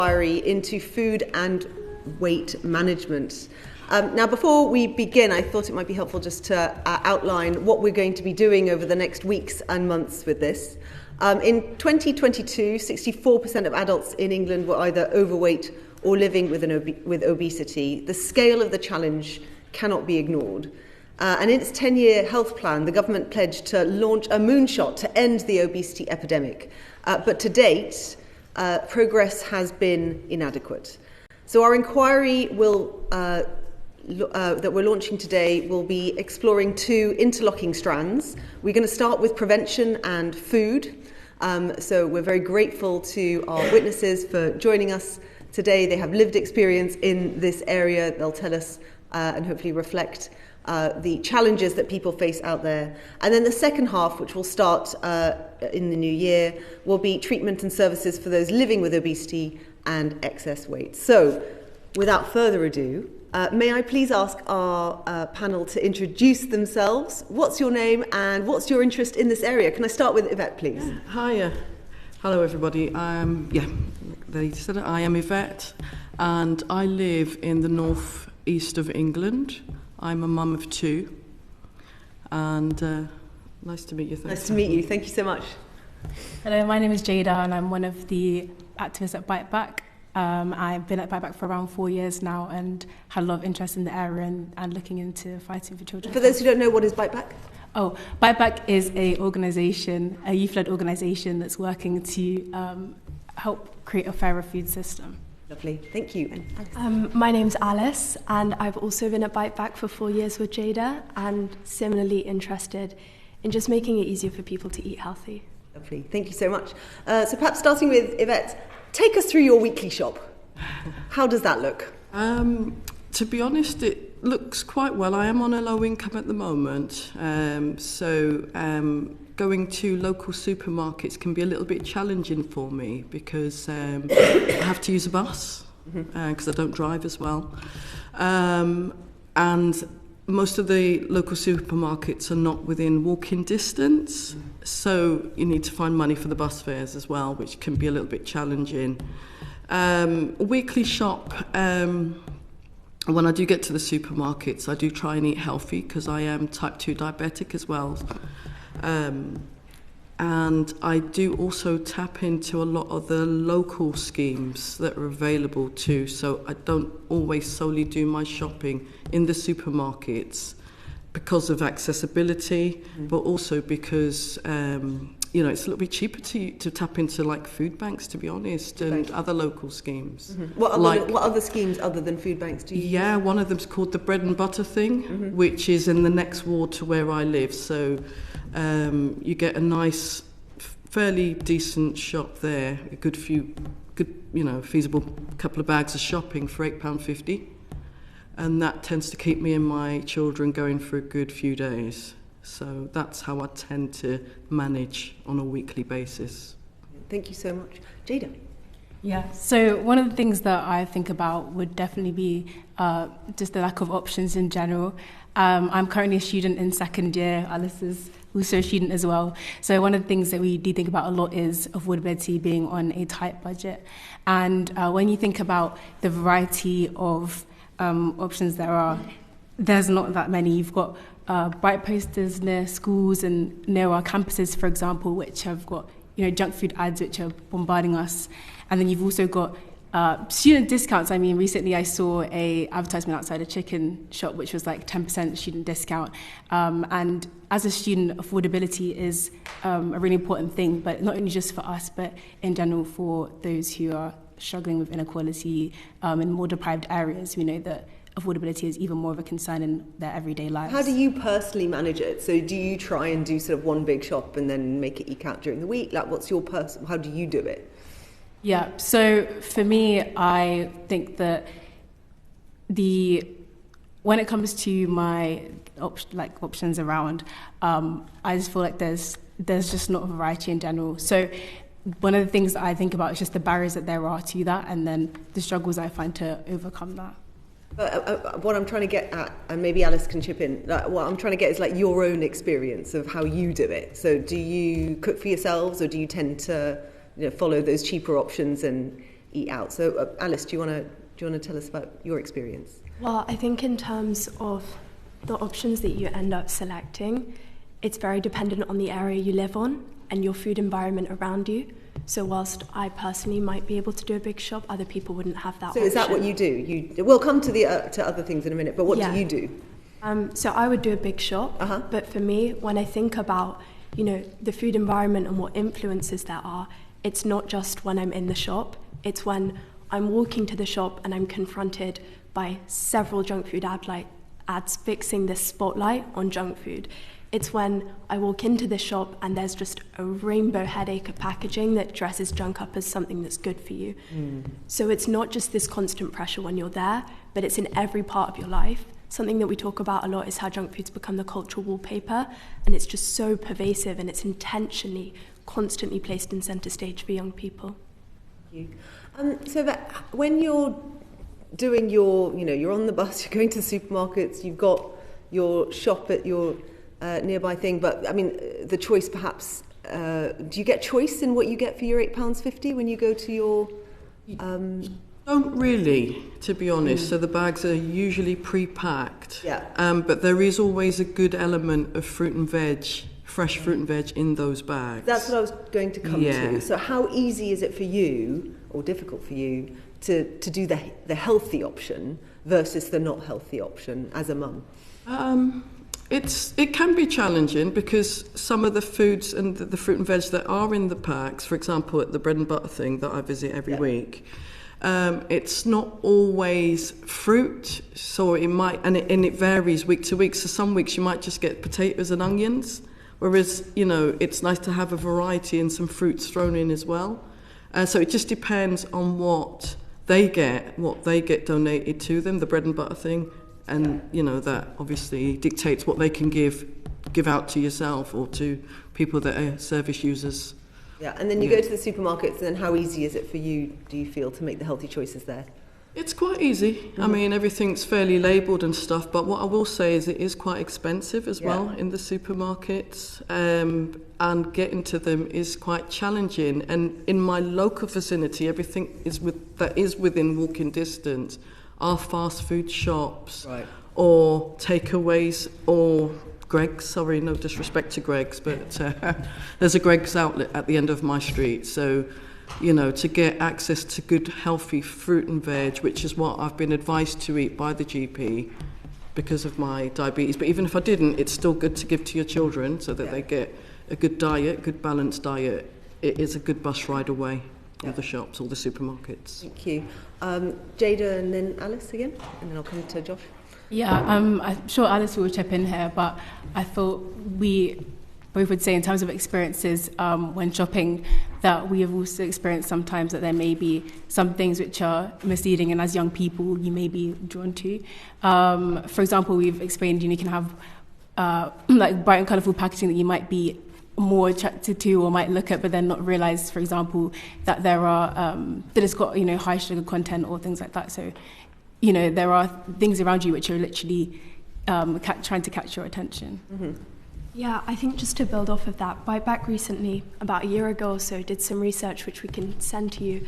inquiry into food and weight management. Now, before we begin, I thought it might be helpful just to outline what we're going to be doing over the next weeks and months with this. In 2022, 64% of adults in England were either overweight or living with obesity. The scale of the challenge cannot be ignored. And in its 10-year health plan, the government pledged to launch a moonshot to end the obesity epidemic. But to date, progress has been inadequate. So our inquiry that we're launching today will be exploring two interlocking strands. We're going to start with prevention and food. So we're very grateful to our witnesses for joining us today. They have lived experience in this area. They'll tell us and hopefully reflect the challenges that people face out there. And then the second half, which will start in the new year, will be treatment and services for those living with obesity and excess weight. So, without further ado, may I please ask our panel to introduce themselves? What's your name and what's your interest in this area? Can I start with Yvette, please? Hi, hello everybody. They said it. I am Yvette, and I live in the north-east of England. I'm a mum of two, and nice to meet you. Nice to meet you. Thank you so much. Hello, my name is Jada, and I'm one of the activists at Bite Back. I've been at Bite Back for around 4 years now and had a lot of interest in the area and looking into fighting for children. For those who don't know, what is Bite Back? Oh, Bite Back is a youth-led organisation that's working to help create a fairer food system. Lovely, thank you. My name's Alice, and I've also been at Bite Back for 4 years with Jada, and similarly interested in just making it easier for people to eat healthy. Lovely, thank you so much. So perhaps starting with Yvette, take us through your weekly shop. How does that look? To be honest, it looks quite well. I am on a low income at the moment, so going to local supermarkets can be a little bit challenging for me because I have to use a bus because I don't drive as well. And most of the local supermarkets are not within walking distance, so you need to find money for the bus fares as well, which can be a little bit challenging. Weekly shop, when I do get to the supermarkets, I do try and eat healthy because I am type 2 diabetic as well. And I do also tap into a lot of the local schemes that are available too, so I don't always solely do my shopping in the supermarkets because of accessibility, but also because it's a little bit cheaper to tap into like food banks, to be honest, and other local schemes. What other schemes other than food banks do you use? Yeah, one of them's called the bread and butter thing, which is in the next ward to where I live. So you get a nice, fairly decent shop there, a good feasible couple of bags of shopping for £8.50. And that tends to keep me and my children going for a good few days. So that's how I tend to manage on a weekly basis. Thank you so much. Jada? Yeah, so one of the things that I think about would definitely be just the lack of options in general. I'm currently a student in second year. Alice is also a student as well. So one of the things that we do think about a lot is affordability, being on a tight budget. And when you think about the variety of options there are, there's not that many. You've got bright posters near schools and near our campuses, for example, which have got junk food ads which are bombarding us. And then you've also got student discounts. I mean, recently I saw a advertisement outside a chicken shop which was like 10% student discount. And as a student, affordability is a really important thing, but not only just for us, but in general for those who are struggling with inequality in more deprived areas. We know that affordability is even more of a concern in their everyday lives. How do you personally manage it? So do you try and do sort of one big shop and then make it eke out during the week? Like, what's your how do you do it? Yeah, so for me, I think that when it comes to my options around, I just feel like there's just not a variety in general. So one of the things that I think about is just the barriers that there are to that, and then the struggles I find to overcome that. What I'm trying to get at, and maybe Alice can chip in, what I'm trying to get is like your own experience of how you do it. So do you cook for yourselves, or do you tend to follow those cheaper options and eat out. So Alice, do you want to tell us about your experience? Well, I think in terms of the options that you end up selecting, it's very dependent on the area you live on and your food environment around you. So whilst I personally might be able to do a big shop, other people wouldn't have that option. So is that what you do? We'll come to to other things in a minute, but what do you do? So I would do a big shop, but for me, when I think about, the food environment and what influences there are, it's not just when I'm in the shop, it's when I'm walking to the shop and I'm confronted by several junk food ads fixing this spotlight on junk food. It's when I walk into the shop and there's just a rainbow headache of packaging that dresses junk up as something that's good for you. So it's not just this constant pressure when you're there, but it's in every part of your life. Something that we talk about a lot is how junk food's become the cultural wallpaper, and it's just so pervasive and it's intentionally, constantly placed in centre stage for young people. Thank you. So that when you're doing you're on the bus, you're going to the supermarkets, you've got your shop at your nearby thing, but I mean, the choice perhaps, do you get choice in what you get for your £8.50 when you go to your... Don't really, to be honest. So the bags are usually pre-packed. Yeah. But there is always a good element of fruit and veg, fresh fruit and veg in those bags. That's what I was going to come to. So how easy is it for you, or difficult for you, to do the healthy option versus the not healthy option as a mum? It can be challenging because some of the foods and the fruit and veg that are in the packs, for example, at the bread and butter thing that I visit every week, it's not always fruit, so it might, and it varies week to week. So some weeks you might just get potatoes and onions, whereas, it's nice to have a variety and some fruits thrown in as well. So it just depends on what they get donated to them, the bread and butter thing. And, that obviously dictates what they can give out to yourself or to people that are service users. Yeah, and then you go to the supermarkets, and then how easy is it for you, do you feel, to make the healthy choices there? It's quite easy. Mm-hmm. I mean, everything's fairly labelled and stuff, but what I will say is it is quite expensive as well in the supermarkets, and getting to them is quite challenging. And in my local vicinity, everything that is within walking distance are fast food shops or takeaways or Greggs. Sorry, no disrespect to Greggs, but there's a Greggs outlet at the end of my street. So, to get access to good, healthy fruit and veg, which is what I've been advised to eat by the GP because of my diabetes. But even if I didn't, it's still good to give to your children so that they get a good diet, good balanced diet. It is a good bus ride away. All the shops, all the supermarkets. Thank you. Jada and then Alice again, and then I'll come to Josh. Yeah, I'm sure Alice will chip in here, but I thought we both would say in terms of experiences when shopping that we have also experienced sometimes that there may be some things which are misleading and as young people you may be drawn to. For example, we've explained you can have like bright and colourful packaging that you might be more attracted to or might look at, but then not realise, for example, that there are that it's got high sugar content or things like that. So there are things around you which are literally trying to catch your attention. Mm-hmm. Yeah, I think just to build off of that, Bite Back recently, about a year ago or so, did some research which we can send to you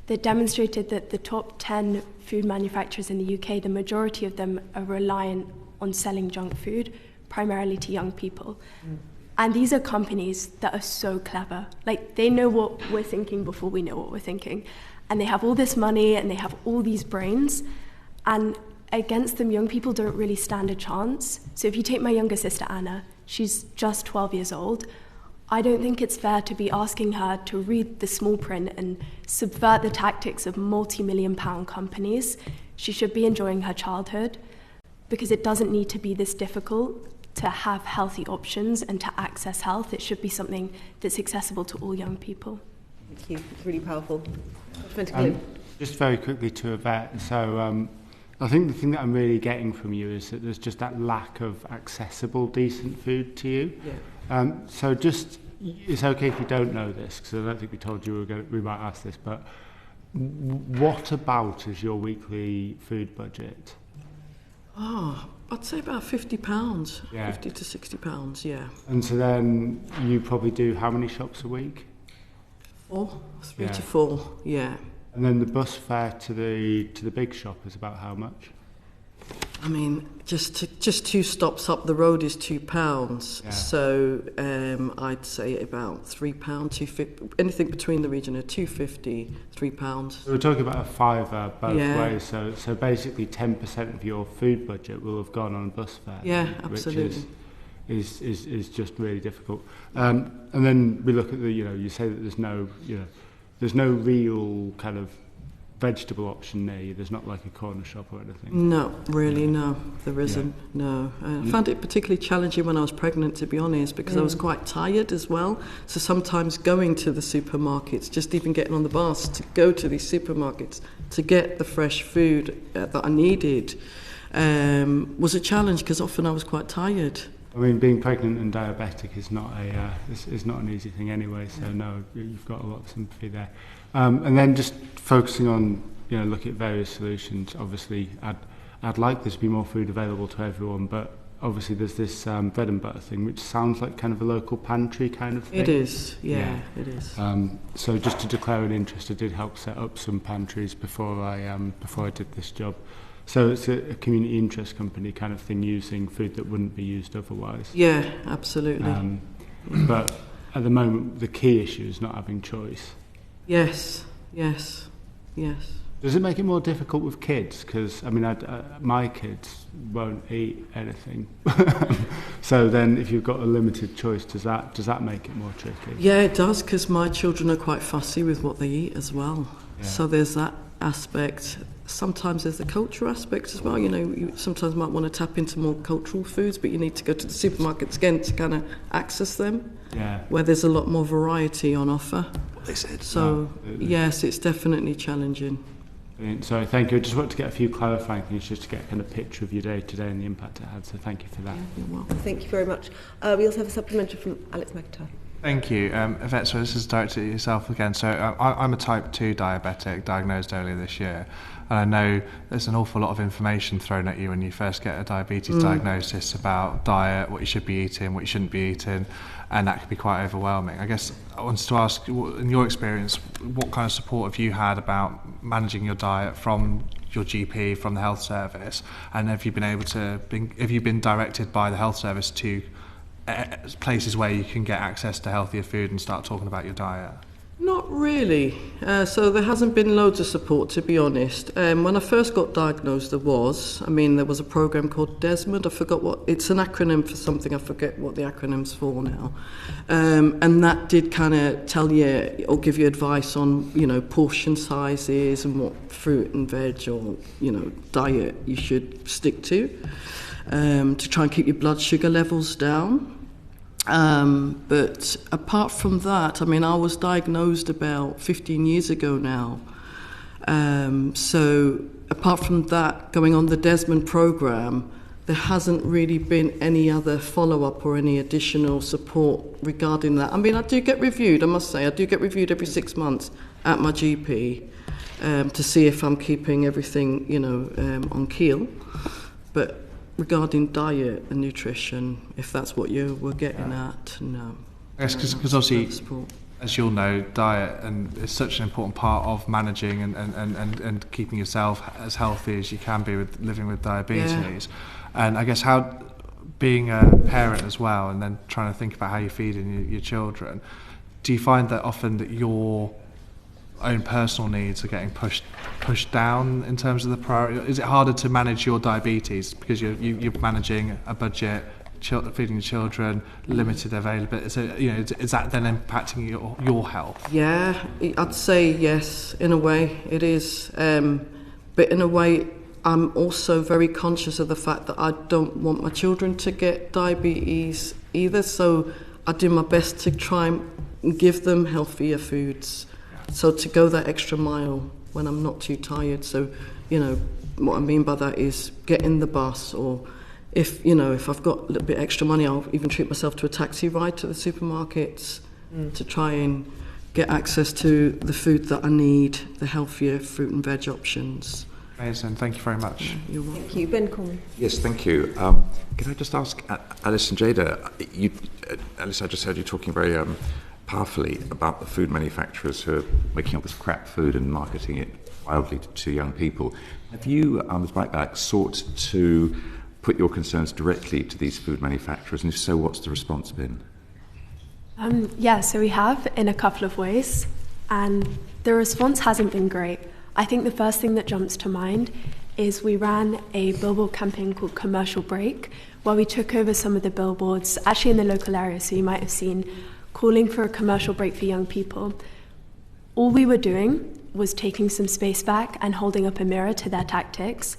that demonstrated that the top 10 food manufacturers in the UK, the majority of them are reliant on selling junk food, primarily to young people. And these are companies that are so clever. Like, they know what we're thinking before we know what we're thinking. And they have all this money and they have all these brains. And against them, young people don't really stand a chance. So if you take my younger sister, Anna, she's just 12 years old. I don't think it's fair to be asking her to read the small print and subvert the tactics of multi-million-pound companies. She should be enjoying her childhood because it doesn't need to be this difficult to have healthy options and to access health. It should be something that's accessible to all young people. Thank you. It's really powerful. Just very quickly to Yvette. So I think the thing that I'm really getting from you is that there's just that lack of accessible, decent food to you. Yeah. So just, it's okay if you don't know this, because I don't think we told you we might ask this, but what about is your weekly food budget? I'd say about £50, yeah. £50 to £60, yeah. And so then you probably do how many shops a week? 3 to 4, yeah. And then the bus fare to the big shop is about how much? I mean, just 2 stops up the road is £2. Yeah. So I'd say about £3, £2.50, anything between the region of £2.50, £3. So we're talking about a fiver both Yeah. ways. So basically 10% of your food budget will have gone on bus fare. Yeah, absolutely. Which is just really difficult. And then we look at you say that there's no real kind of vegetable option near you. There's not like a corner shop or anything. No, really, no, there isn't. Yeah. No, I found it particularly challenging when I was pregnant, to be honest, because I was quite tired as well. So sometimes going to the supermarkets, just even getting on the bus to go to these supermarkets to get the fresh food that I needed was a challenge, because often I was quite tired. I mean, being pregnant and diabetic is not an easy thing anyway. So no, you've got a lot of sympathy there. And then just focusing on looking at various solutions. Obviously, I'd like there to be more food available to everyone, but obviously there's this bread and butter thing, which sounds like kind of a local pantry kind of thing. It is, yeah. It is. So just to declare an interest, I did help set up some pantries before I did this job. So it's a community interest company kind of thing, using food that wouldn't be used otherwise. Yeah, absolutely. But at the moment, the key issue is not having choice. Yes. Does it make it more difficult with kids? Because, I mean, my kids won't eat anything. So then if you've got a limited choice, does that make it more tricky? Yeah, it does, because my children are quite fussy with what they eat as well. Yeah. So there's that aspect. Sometimes there's the cultural aspect as well. You sometimes might want to tap into more cultural foods, but you need to go to the supermarkets again to kind of access them, where there's a lot more variety on offer. What they said. So, yes, it's definitely challenging. Brilliant. So thank you. I just want to get a few clarifying things just to get a kind of picture of your day-to-day and the impact it had. So thank you for that. Yeah, you're welcome. Thank you very much. We also have a supplementary from Alex McIntyre. Thank you. Yvette, so this is directed at yourself again. So I'm a type 2 diabetic, diagnosed earlier this year. And I know there's an awful lot of information thrown at you when you first get a diabetes diagnosis about diet, what you should be eating, what you shouldn't be eating, and that can be quite overwhelming. I guess I wanted to ask, in your experience, what kind of support have you had about managing your diet from your GP, from the health service, and have you been directed by the health service to places where you can get access to healthier food and start talking about your diet? Not really. So there hasn't been loads of support, to be honest. When I first got diagnosed, there was a program called Desmond. I forgot it's an acronym for something. I forget what the acronym's for now. And that did kind of tell you or give you advice on, portion sizes and what fruit and veg or, diet you should stick to try and keep your blood sugar levels down. But apart from that, I was diagnosed about 15 years ago now. So apart from that, going on the Desmond program, there hasn't really been any other follow-up or any additional support regarding that. I do get reviewed, I must say. I do get reviewed every 6 months at my GP to see if I'm keeping everything, on keel. But regarding diet and nutrition, if that's what you were getting at, no. Yes, because obviously, as you'll know, diet is such an important part of managing and keeping yourself as healthy as you can be with living with diabetes. Yeah. And I guess how, being a parent as well, and then trying to think about how you're feeding your children, do you find that often that your own personal needs are getting pushed down in terms of the priority? Is it harder to manage your diabetes because you're managing a budget, feeding the children, limited availability? So is that then impacting your health? Yeah, I'd say yes. In a way, it is. But in a way, I'm also very conscious of the fact that I don't want my children to get diabetes either. So I do my best to try and give them healthier foods. So to go that extra mile when I'm not too tired. So, what I mean by that is getting the bus, or if I've got a little bit extra money, I'll even treat myself to a taxi ride to the supermarkets to try and get access to the food that I need, the healthier fruit and veg options. Amazing, thank you very much. You're welcome. Thank you. Ben Coleman. Yes, thank you. Can I just ask Alice and Jada, Alice, I just heard you talking very powerfully about the food manufacturers who are making up this crap food and marketing it wildly to young people. Have you, as Biteback, sought to put your concerns directly to these food manufacturers, and if so, what's the response been? So we have in a couple of ways, and the response hasn't been great. I think the first thing that jumps to mind is we ran a billboard campaign called Commercial Break, where we took over some of the billboards, actually in the local area, so you might have seen, calling for a commercial break for young people. All we were doing was taking some space back and holding up a mirror to their tactics,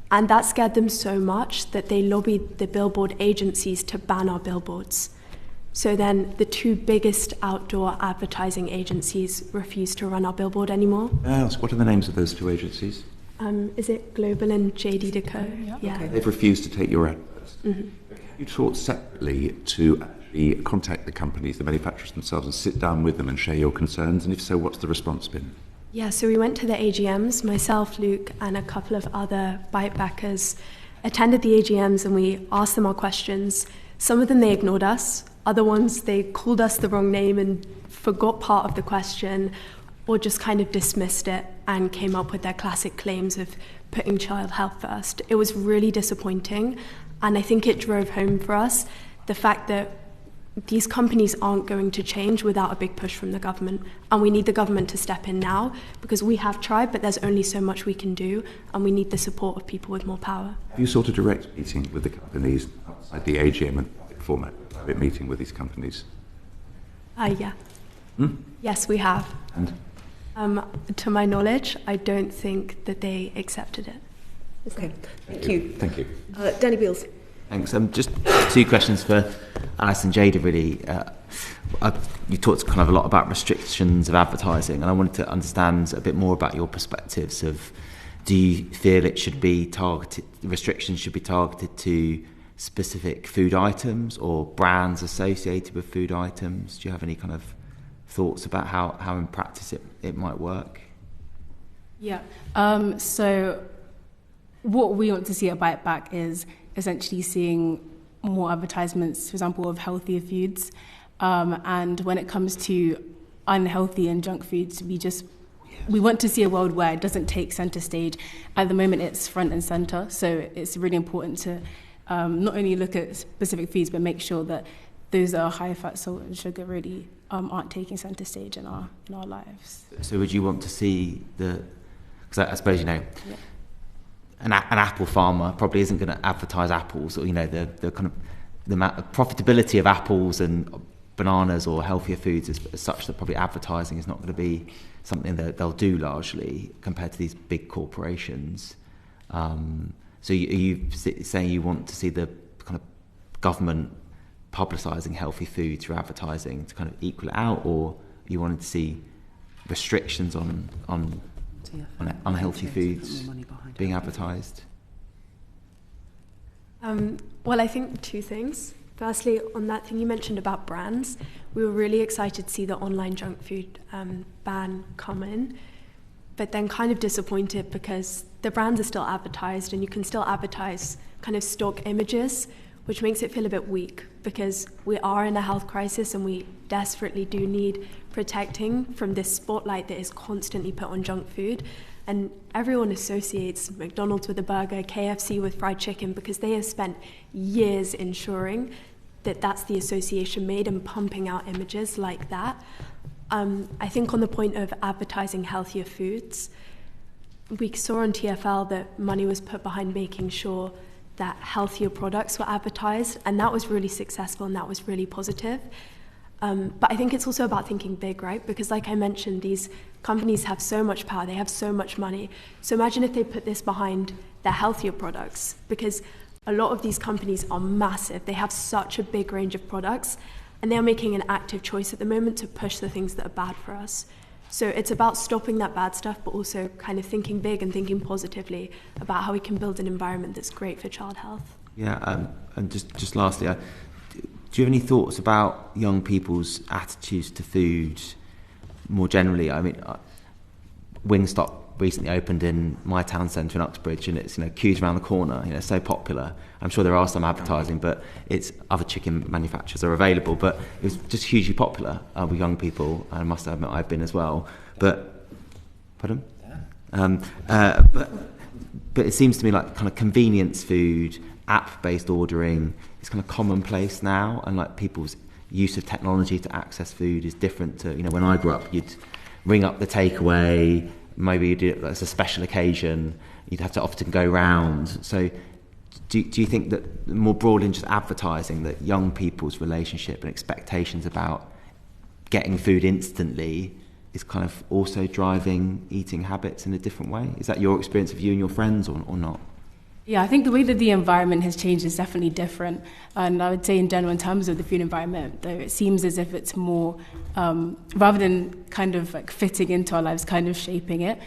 and that scared them so much that they lobbied the billboard agencies to ban our billboards. So then the two biggest outdoor advertising agencies refused to run our billboard anymore. What are the names of those two agencies? Is it Global and JD Deco? Yeah. Okay. They've refused to take your adverts. Mm-hmm. You sought separately to actually contact the companies, the manufacturers themselves, and sit down with them and share your concerns, and if so, what's the response been? Yeah, so we went to the AGMs, myself, Luke, and a couple of other bitebackers attended the AGMs, and we asked them our questions. Some of them, they ignored us. Other ones, they called us the wrong name and forgot part of the question, or just kind of dismissed it and came up with their classic claims of putting child health first. It was really disappointing, and I think it drove home for us the fact that these companies aren't going to change without a big push from the government, and we need the government to step in now, because we have tried, but there's only so much we can do, and we need the support of people with more power. Have you sought a direct meeting with the companies outside the AGM and public format, a private meeting with these companies? Yeah. Yes, we have. And? To my knowledge, I don't think that they accepted it. Okay, thank you. Thank you. Danny Beals. Thanks. Just two questions for Alice and Jada, really. You talked kind of a lot about restrictions of advertising, and I wanted to understand a bit more about your perspectives of, do you feel it should be targeted, restrictions should be targeted to specific food items or brands associated with food items? Do you have any kind of thoughts about how in practice it might work? Yeah. So what we want to see at Biteback is essentially seeing more advertisements, for example, of healthier foods. And when it comes to unhealthy and junk foods, we want to see a world where it doesn't take centre stage. At the moment, it's front and centre. So it's really important to not only look at specific foods, but make sure that those that are high fat, salt and sugar really aren't taking centre stage in our lives. So would you want to see because I suppose, an apple farmer probably isn't going to advertise apples, or the kind of the profitability of apples and bananas or healthier foods is such that probably advertising is not going to be something that they'll do largely compared to these big corporations. So are you saying you want to see the kind of government publicising healthy food through advertising to kind of equal it out, or you wanted to see restrictions on unhealthy foods being advertised? Well, I think two things. Firstly, on that thing you mentioned about brands, we were really excited to see the online junk food ban come in, but then kind of disappointed because the brands are still advertised, and you can still advertise kind of stock images, which makes it feel a bit weak, because we are in a health crisis and we desperately do need protecting from this spotlight that is constantly put on junk food. And everyone associates McDonald's with a burger, KFC with fried chicken, because they have spent years ensuring that that's the association made and pumping out images like that. I think on the point of advertising healthier foods, we saw on TfL that money was put behind making sure that healthier products were advertised, and that was really successful and that was really positive. But I think it's also about thinking big, right? Because like I mentioned, these companies have so much power, they have so much money. So imagine if they put this behind their healthier products, because a lot of these companies are massive. They have such a big range of products, and they're making an active choice at the moment to push the things that are bad for us. So it's about stopping that bad stuff, but also kind of thinking big and thinking positively about how we can build an environment that's great for child health. Yeah, and just lastly, do you have any thoughts about young people's attitudes to food more generally? I mean, Wingstop recently opened in my town centre in Uxbridge, and it's, queues around the corner, so popular. I'm sure there are some advertising, but it's other chicken manufacturers are available, but it was just hugely popular with young people, and I must admit I've been as well. But, pardon? But it seems to me like kind of convenience food, app-based ordering is kind of commonplace now, and like people's use of technology to access food is different to, when I grew up, you'd ring up the takeaway, maybe you do it as a special occasion, you'd have to often go round. So do you think that more broadly than just advertising, that young people's relationship and expectations about getting food instantly is kind of also driving eating habits in a different way? Is that your experience of you and your friends or not? Yeah, I think the way that the environment has changed is definitely different. And I would say in general, in terms of the food environment, though, it seems as if it's more, rather than kind of like fitting into our lives, kind of shaping it.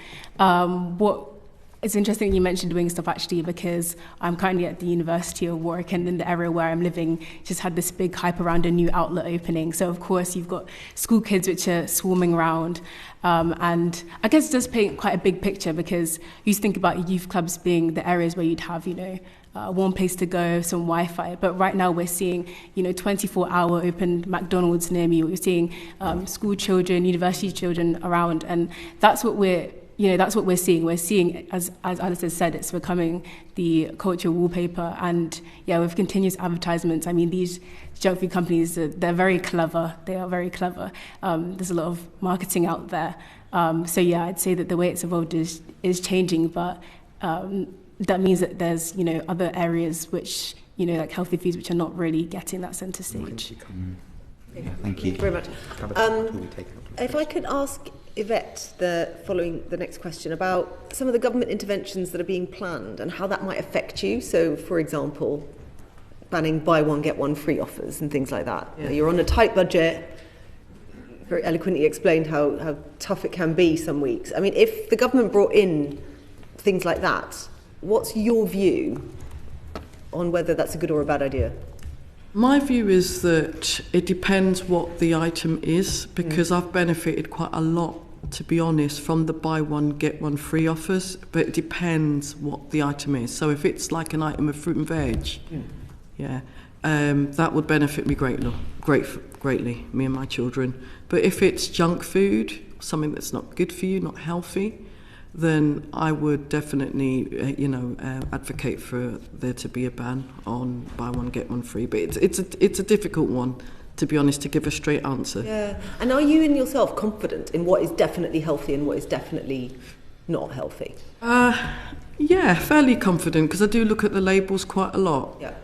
It's interesting you mentioned Wingstop, actually, because I'm currently at the University of Warwick, and in the area where I'm living just had this big hype around a new outlet opening. So, of course, you've got school kids which are swarming around. And I guess it does paint quite a big picture, because you used to think about youth clubs being the areas where you'd have, one place to go, some Wi-Fi. But right now we're seeing, 24-hour open McDonald's near me. We're seeing school children, university children around. And that's what we're seeing. We're seeing, as Alice has said, it's becoming the cultural wallpaper. And with continuous advertisements, I mean, these junk food companies, they're very clever. They are very clever. There's a lot of marketing out there. I'd say that the way it's evolved is changing, but that means that there's, other areas which, like healthy foods, which are not really getting that centre stage. Thank you very much. If I could ask Yvette, following the next question, about some of the government interventions that are being planned and how that might affect you. So, for example, banning buy one, get one free offers and things like that. Yeah. You're on a tight budget. Very eloquently explained how tough it can be some weeks. I mean, if the government brought in things like that, what's your view on whether that's a good or a bad idea? My view is that it depends what the item is, because I've benefited quite a lot, to be honest, from the buy one, get one free offers, but it depends what the item is. So if it's like an item of fruit and veg, that would benefit me greatly, me and my children. But if it's junk food, something that's not good for you, not healthy, then I would definitely, advocate for there to be a ban on buy one, get one free. But it's a difficult one, to be honest, to give a straight answer. Yeah. And are you in yourself confident in what is definitely healthy and what is definitely not healthy? Yeah, fairly confident, because I do look at the labels quite a lot. Yeah.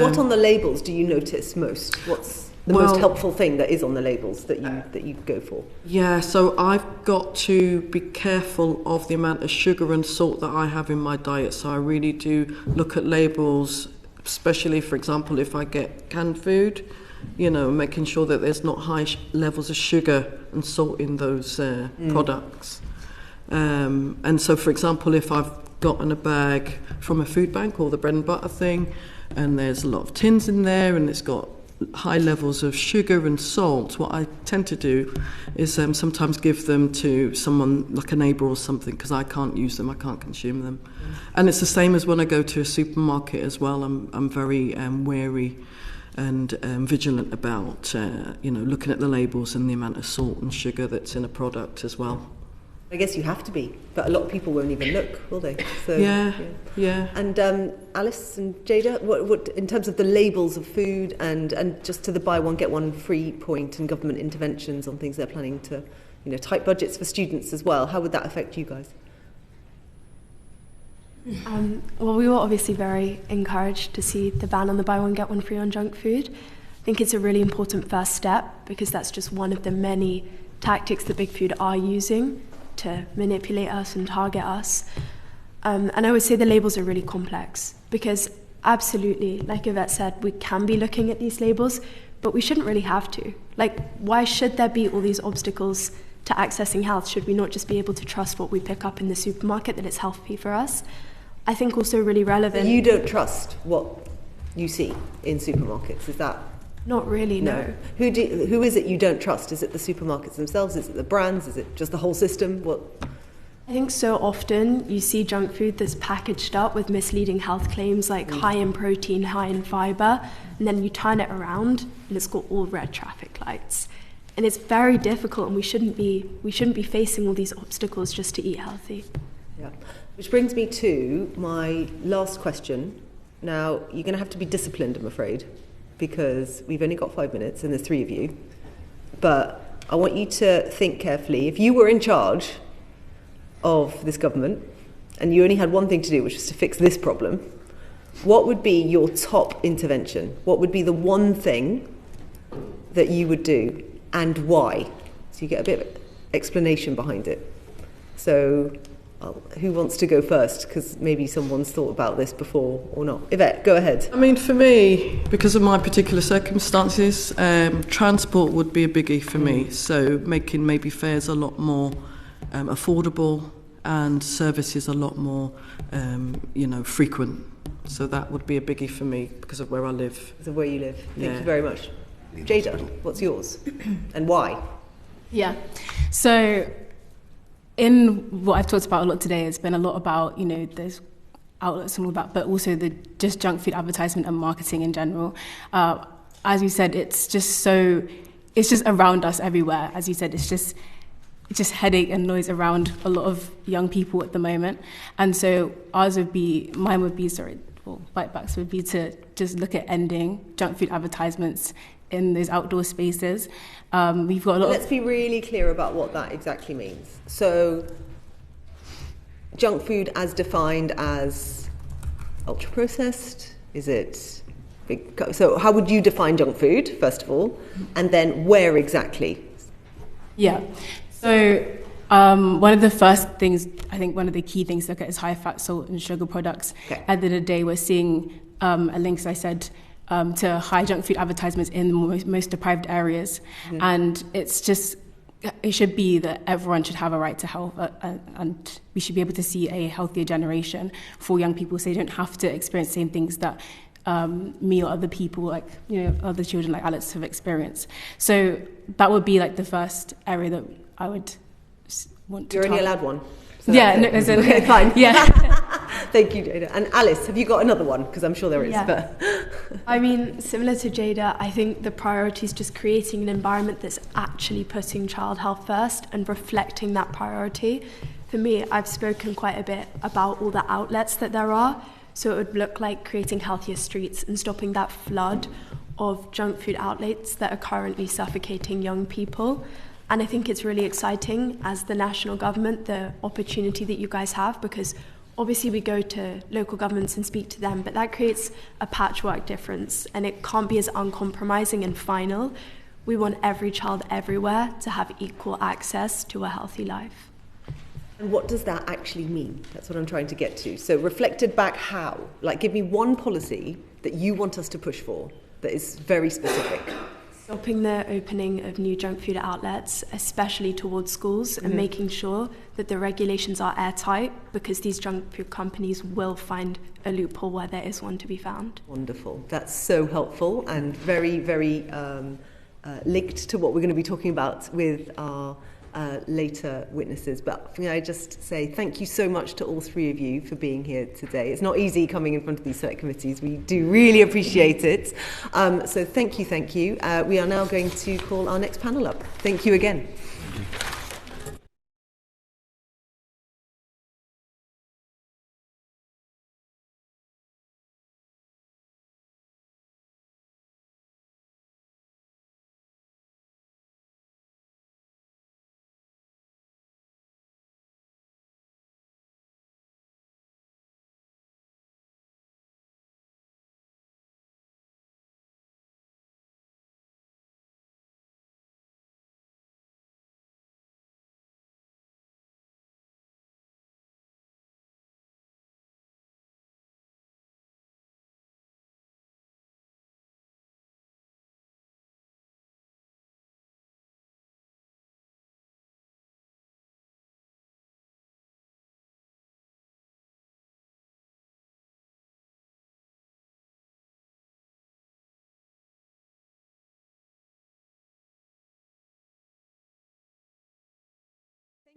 What on the labels do you notice most? What's the most helpful thing that is on the labels that you go for? Yeah, so I've got to be careful of the amount of sugar and salt that I have in my diet. So I really do look at labels, especially, for example, if I get canned food, making sure that there's not high levels of sugar and salt in those products. And so, for example, if I've gotten a bag from a food bank or the bread and butter thing, and there's a lot of tins in there and it's got high levels of sugar and salt, what I tend to do is sometimes give them to someone like a neighbour or something, because I can't use them, I can't consume them. And it's the same as when I go to a supermarket as well. I'm very wary and vigilant about looking at the labels and the amount of salt and sugar that's in a product as well. I guess you have to be, but a lot of people won't even look, will they? So, yeah. And Alice and Jada, what in terms of the labels of food and just to the buy one get one free point and government interventions on things they're planning to, tight budgets for students as well, how would that affect you guys? Well, we were obviously very encouraged to see the ban on the buy one get one free on junk food. I think it's a really important first step, because that's just one of the many tactics that big food are using to manipulate us and target us. And I would say the labels are really complex, because absolutely, like Yvette said, we can be looking at these labels, but we shouldn't really have to. Like, why should there be all these obstacles to accessing health? Should we not just be able to trust what we pick up in the supermarket, that it's healthy for us? I think also really relevant... So you don't trust what you see in supermarkets, is that... Not really, no. Who is it you don't trust? Is it the supermarkets themselves? Is it the brands? Is it just the whole system? What? I think so often you see junk food that's packaged up with misleading health claims like high in protein, high in fiber, and then you turn it around and it's got all red traffic lights. And it's very difficult, and we shouldn't be facing all these obstacles just to eat healthy. Yeah. Which brings me to my last question. Now, you're going to have to be disciplined, I'm afraid, because we've only got 5 minutes and there's 3 of you. But I want you to think carefully. If you were in charge of this government and you only had one thing to do, which was to fix this problem, what would be your top intervention? What would be the one thing that you would do, and why? So you get a bit of explanation behind it. So who wants to go first? Because maybe someone's thought about this before or not. Yvette, go ahead. I mean, for me, because of my particular circumstances, transport would be a biggie for me. So making maybe fares a lot more affordable and services a lot more, frequent. So that would be a biggie for me because of where I live. Because of where you live. Thank you very much. Jada, what's yours and why? Yeah. So in what I've talked about a lot today, it's been a lot about, those outlets and all that, but also the just junk food advertisement and marketing in general. As you said, it's just around us everywhere. As you said, it's just headache and noise around a lot of young people at the moment. And so Bitebacks would be to just look at ending junk food advertisements in those outdoor spaces. We've got a lot. Let's be really clear about what that exactly means. So, junk food as defined as ultra processed? Is it big? So, how would you define junk food first of all, and then where exactly? Yeah. So, one of the first things, I think one of the key things to look at is high fat, salt, and sugar products. Okay. At the end of the day, we're seeing a link, as I said, to high junk food advertisements in the most deprived areas. Mm-hmm. And it should be that everyone should have a right to health, and we should be able to see a healthier generation for young people so they don't have to experience the same things that me or other people, like, other children like Alex have experienced. So that would be like the first area that I would want to You're only allowed one. So yeah, no, as in, okay, fine. Yeah. Thank you, Jada. And Alice, have you got another one? Because I'm sure there is. Yeah. But I mean, similar to Jada, I think the priority is just creating an environment that's actually putting child health first and reflecting that priority. For me, I've spoken quite a bit about all the outlets that there are. So it would look like creating healthier streets and stopping that flood of junk food outlets that are currently suffocating young people. And I think it's really exciting as the national government, the opportunity that you guys have, because obviously we go to local governments and speak to them, but that creates a patchwork difference and it can't be as uncompromising and final. We want every child everywhere to have equal access to a healthy life. And what does that actually mean? That's what I'm trying to get to. So reflected back how? Like, give me one policy that you want us to push for that is very specific. Stopping the opening of new junk food outlets, especially towards schools, and making sure that the regulations are airtight, because these junk food companies will find a loophole where there is one to be found. Wonderful. That's so helpful and very, very linked to what we're going to be talking about with our later witnesses. But I just say thank you so much to all 3 of you for being here today. It's not easy coming in front of these select committees. We do really appreciate it. So thank you. We are now going to call our next panel up. Thank you again.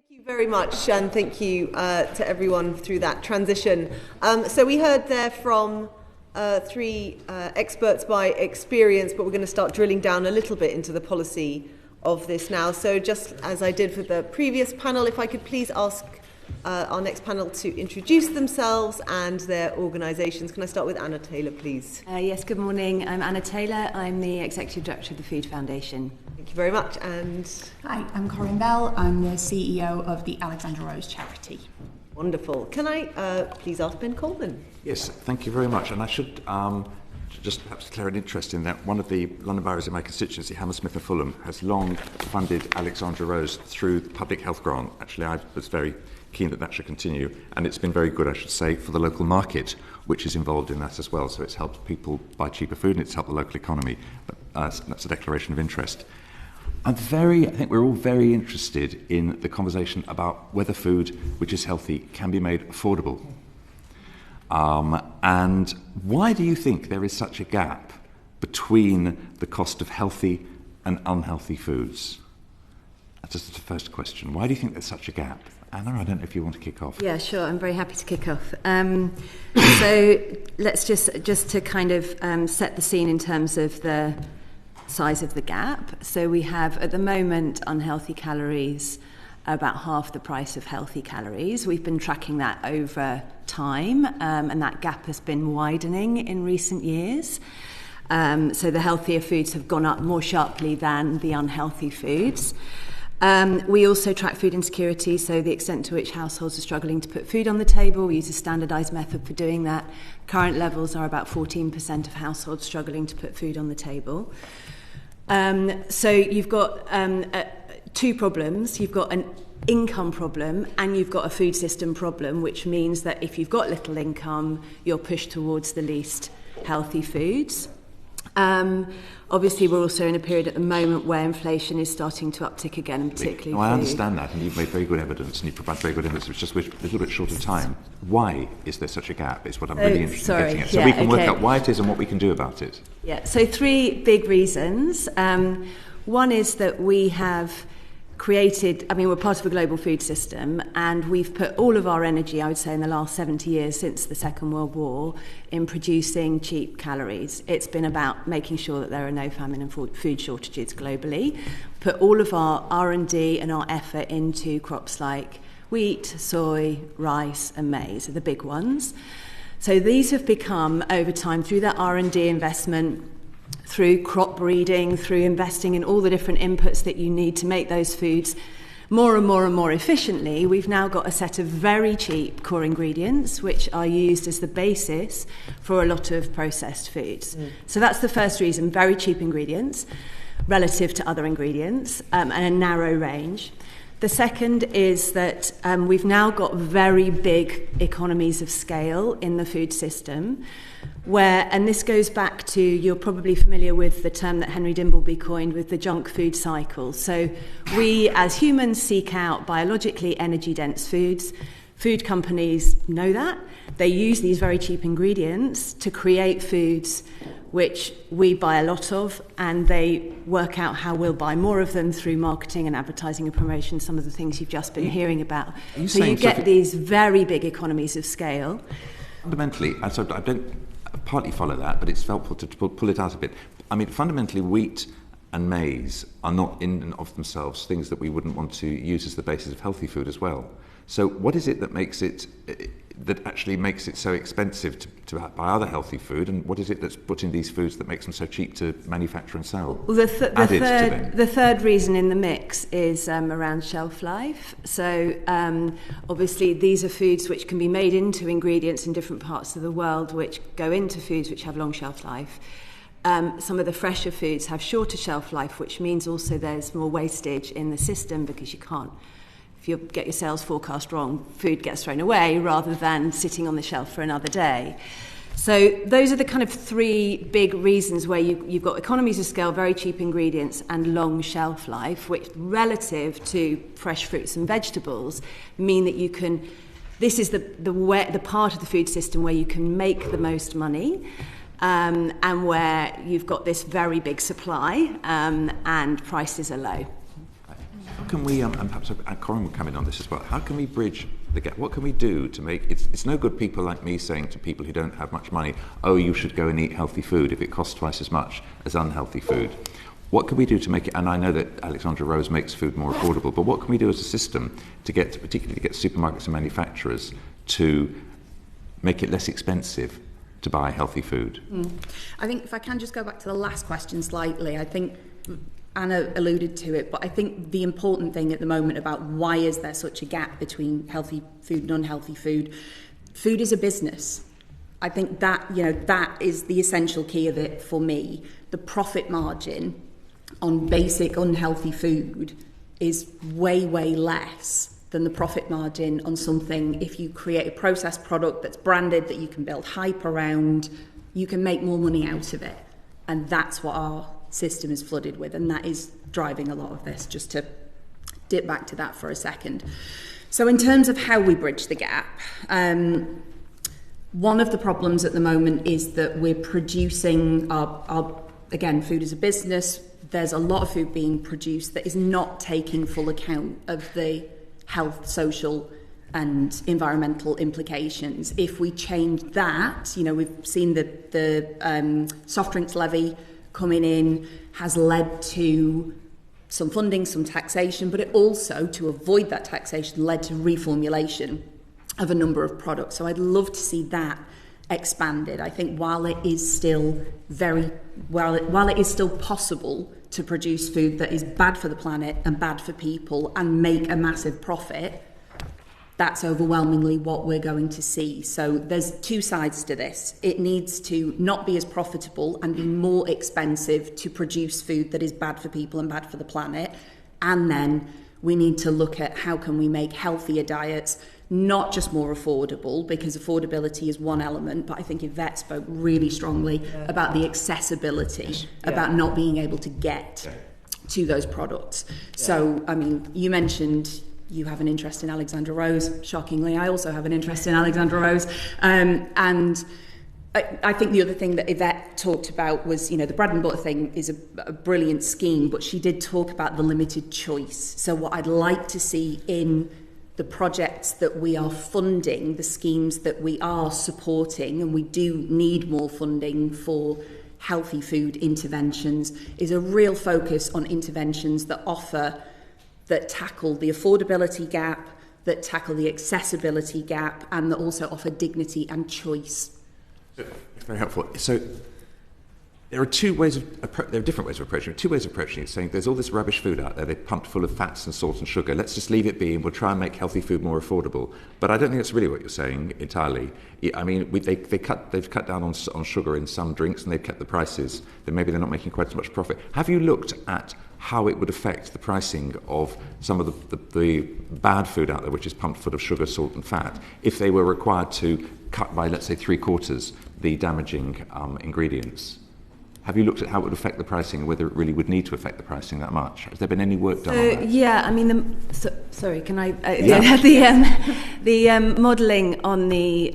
Thank you very much, and thank you to everyone through that transition. So we heard there from three experts by experience, but we're going to start drilling down a little bit into the policy of this now. So just as I did for the previous panel, if I could please ask our next panel to introduce themselves and their organisations. Can I start with Anna Taylor, please? Yes, good morning. I'm Anna Taylor. I'm the Executive Director of the Food Foundation. Thank you very much. And hi, I'm Corinne Bell. I'm the CEO of the Alexandra Rose charity. Wonderful. Can I please ask Ben Coleman? Yes, thank you very much. And I should just perhaps declare an interest in that one of the London boroughs in my constituency, Hammersmith and Fulham, has long funded Alexandra Rose through the public health grant. Actually, I was very keen that should continue, and it's been very good, I should say, for the local market, which is involved in that as well. So it's helped people buy cheaper food and it's helped the local economy. That's a declaration of interest. I think we're all very interested in the conversation about whether food which is healthy can be made affordable. And why do you think there is such a gap between the cost of healthy and unhealthy foods? That's just the first question. Why do you think there's such a gap? Anna, I don't know if you want to kick off. Yeah, sure. I'm very happy to kick off. So let's just to kind of set the scene in terms of the size of the gap. So we have, at the moment, unhealthy calories about half the price of healthy calories. We've been tracking that over time, and that gap has been widening in recent years. So the healthier foods have gone up more sharply than the unhealthy foods. We also track food insecurity, so the extent to which households are struggling to put food on the table. We use a standardised method for doing that. Current levels are about 14% of households struggling to put food on the table. So you've got two problems. You've got an income problem and you've got a food system problem, which means that if you've got little income, you're pushed towards the least healthy foods. Obviously, we're also in a period at the moment where inflation is starting to uptick again, and particularly I understand that, and you've made very good evidence, and you provide very good evidence. It's just a little bit short of time. Why is there such a gap? Is what I'm really interested in getting at. So we can work out why it is and what we can do about it. Yeah, so three big reasons. One is that we have we're part of a global food system, and we've put all of our energy, I would say, in the last 70 years since the Second World War in producing cheap calories. It's been about making sure that there are no famine and food shortages globally. Put all of our R&D and our effort into crops like wheat, soy, rice and maize are the big ones. So these have become, over time, through that R&D investment, through crop breeding, through investing in all the different inputs that you need to make those foods more and more and more efficiently, we've now got a set of very cheap core ingredients which are used as the basis for a lot of processed foods. So that's the first reason, very cheap ingredients relative to other ingredients, and a narrow range. The second is that we've now got very big economies of scale in the food system, and this goes back to, you're probably familiar with the term that Henry Dimbleby coined with the junk food cycle. So we as humans seek out biologically energy-dense foods. Food companies know that. They use these very cheap ingredients to create foods which we buy a lot of, and they work out how we'll buy more of them through marketing and advertising and promotion, some of the things you've just been hearing about. So you get these very big economies of scale. Fundamentally, I don't partly follow that, but it's helpful to pull it out a bit. I mean, fundamentally, wheat and maize are not in and of themselves things that we wouldn't want to use as the basis of healthy food as well. So what is it that actually makes it so expensive to buy other healthy food, and what is it that's put in these foods that makes them so cheap to manufacture and sell? Well, the third reason in the mix is around shelf life. So obviously these are foods which can be made into ingredients in different parts of the world which go into foods which have long shelf life. Some of the fresher foods have shorter shelf life, which means also there's more wastage in the system because you can't. If you get your sales forecast wrong, food gets thrown away rather than sitting on the shelf for another day. So those are the kind of three big reasons where you've got economies of scale, very cheap ingredients and long shelf life, which relative to fresh fruits and vegetables mean that you can, this is the part of the food system where you can make the most money, and where you've got this very big supply and prices are low. can we, and perhaps Corin will come in on this as well, how can we bridge the gap? What can we do to make, it's no good people like me saying to people who don't have much money, oh, you should go and eat healthy food if it costs twice as much as unhealthy food. What can we do to make it, and I know that Alexandra Rose makes food more affordable, but what can we do as a system particularly to get supermarkets and manufacturers to make it less expensive to buy healthy food? I think if I can just go back to the last question slightly, I think Anna alluded to it, but I think the important thing at the moment about why is there such a gap between healthy food and unhealthy food, food is a business. I think that, that is the essential key of it for me. The profit margin on basic unhealthy food is way, way less than the profit margin on something. If you create a processed product that's branded, that you can build hype around, you can make more money out of it. And that's what our system is flooded with, and that is driving a lot of this. Just to dip back to that for a second. So in terms of how we bridge the gap, one of the problems at the moment is that we're producing our again, food is a business. There's a lot of food being produced that is not taking full account of the health, social and environmental implications. If we change that, we've seen that the soft drinks levy coming in has led to some funding, some taxation, but it also, to avoid that taxation, led to reformulation of a number of products. So I'd love to see that expanded. I think while it is still possible to produce food that is bad for the planet and bad for people and make a massive profit, that's overwhelmingly what we're going to see. So there's two sides to this. It needs to not be as profitable and be more expensive to produce food that is bad for people and bad for the planet. And then we need to look at how can we make healthier diets not just more affordable, because affordability is one element, but I think Yvette spoke really strongly about the accessibility, about not being able to get to those products. So, I mean, you mentioned you have an interest in Alexandra Rose. Shockingly, I also have an interest in Alexandra Rose. And I think the other thing that Yvette talked about was, the bread and butter thing is a brilliant scheme, but she did talk about the limited choice. So what I'd like to see in the projects that we are funding, the schemes that we are supporting, and we do need more funding for healthy food interventions, is a real focus on interventions that tackle the affordability gap, that tackle the accessibility gap, and that also offer dignity and choice. Very helpful. So there are different ways of approaching it. Two ways of approaching it, saying there's all this rubbish food out there, they're pumped full of fats and salt and sugar, let's just leave it be and we'll try and make healthy food more affordable. But I don't think that's really what you're saying entirely. I mean, they've cut down on sugar in some drinks and they've kept the prices, then maybe they're not making quite as much profit. Have you looked at how it would affect the pricing of some of the bad food out there, which is pumped full of sugar, salt and fat, if they were required to cut by, let's say, 3/4 the damaging ingredients? Have you looked at how it would affect the pricing, whether it really would need to affect the pricing that much? Has there been any work done on that? Yeah, I mean, sorry, can I? The modelling on the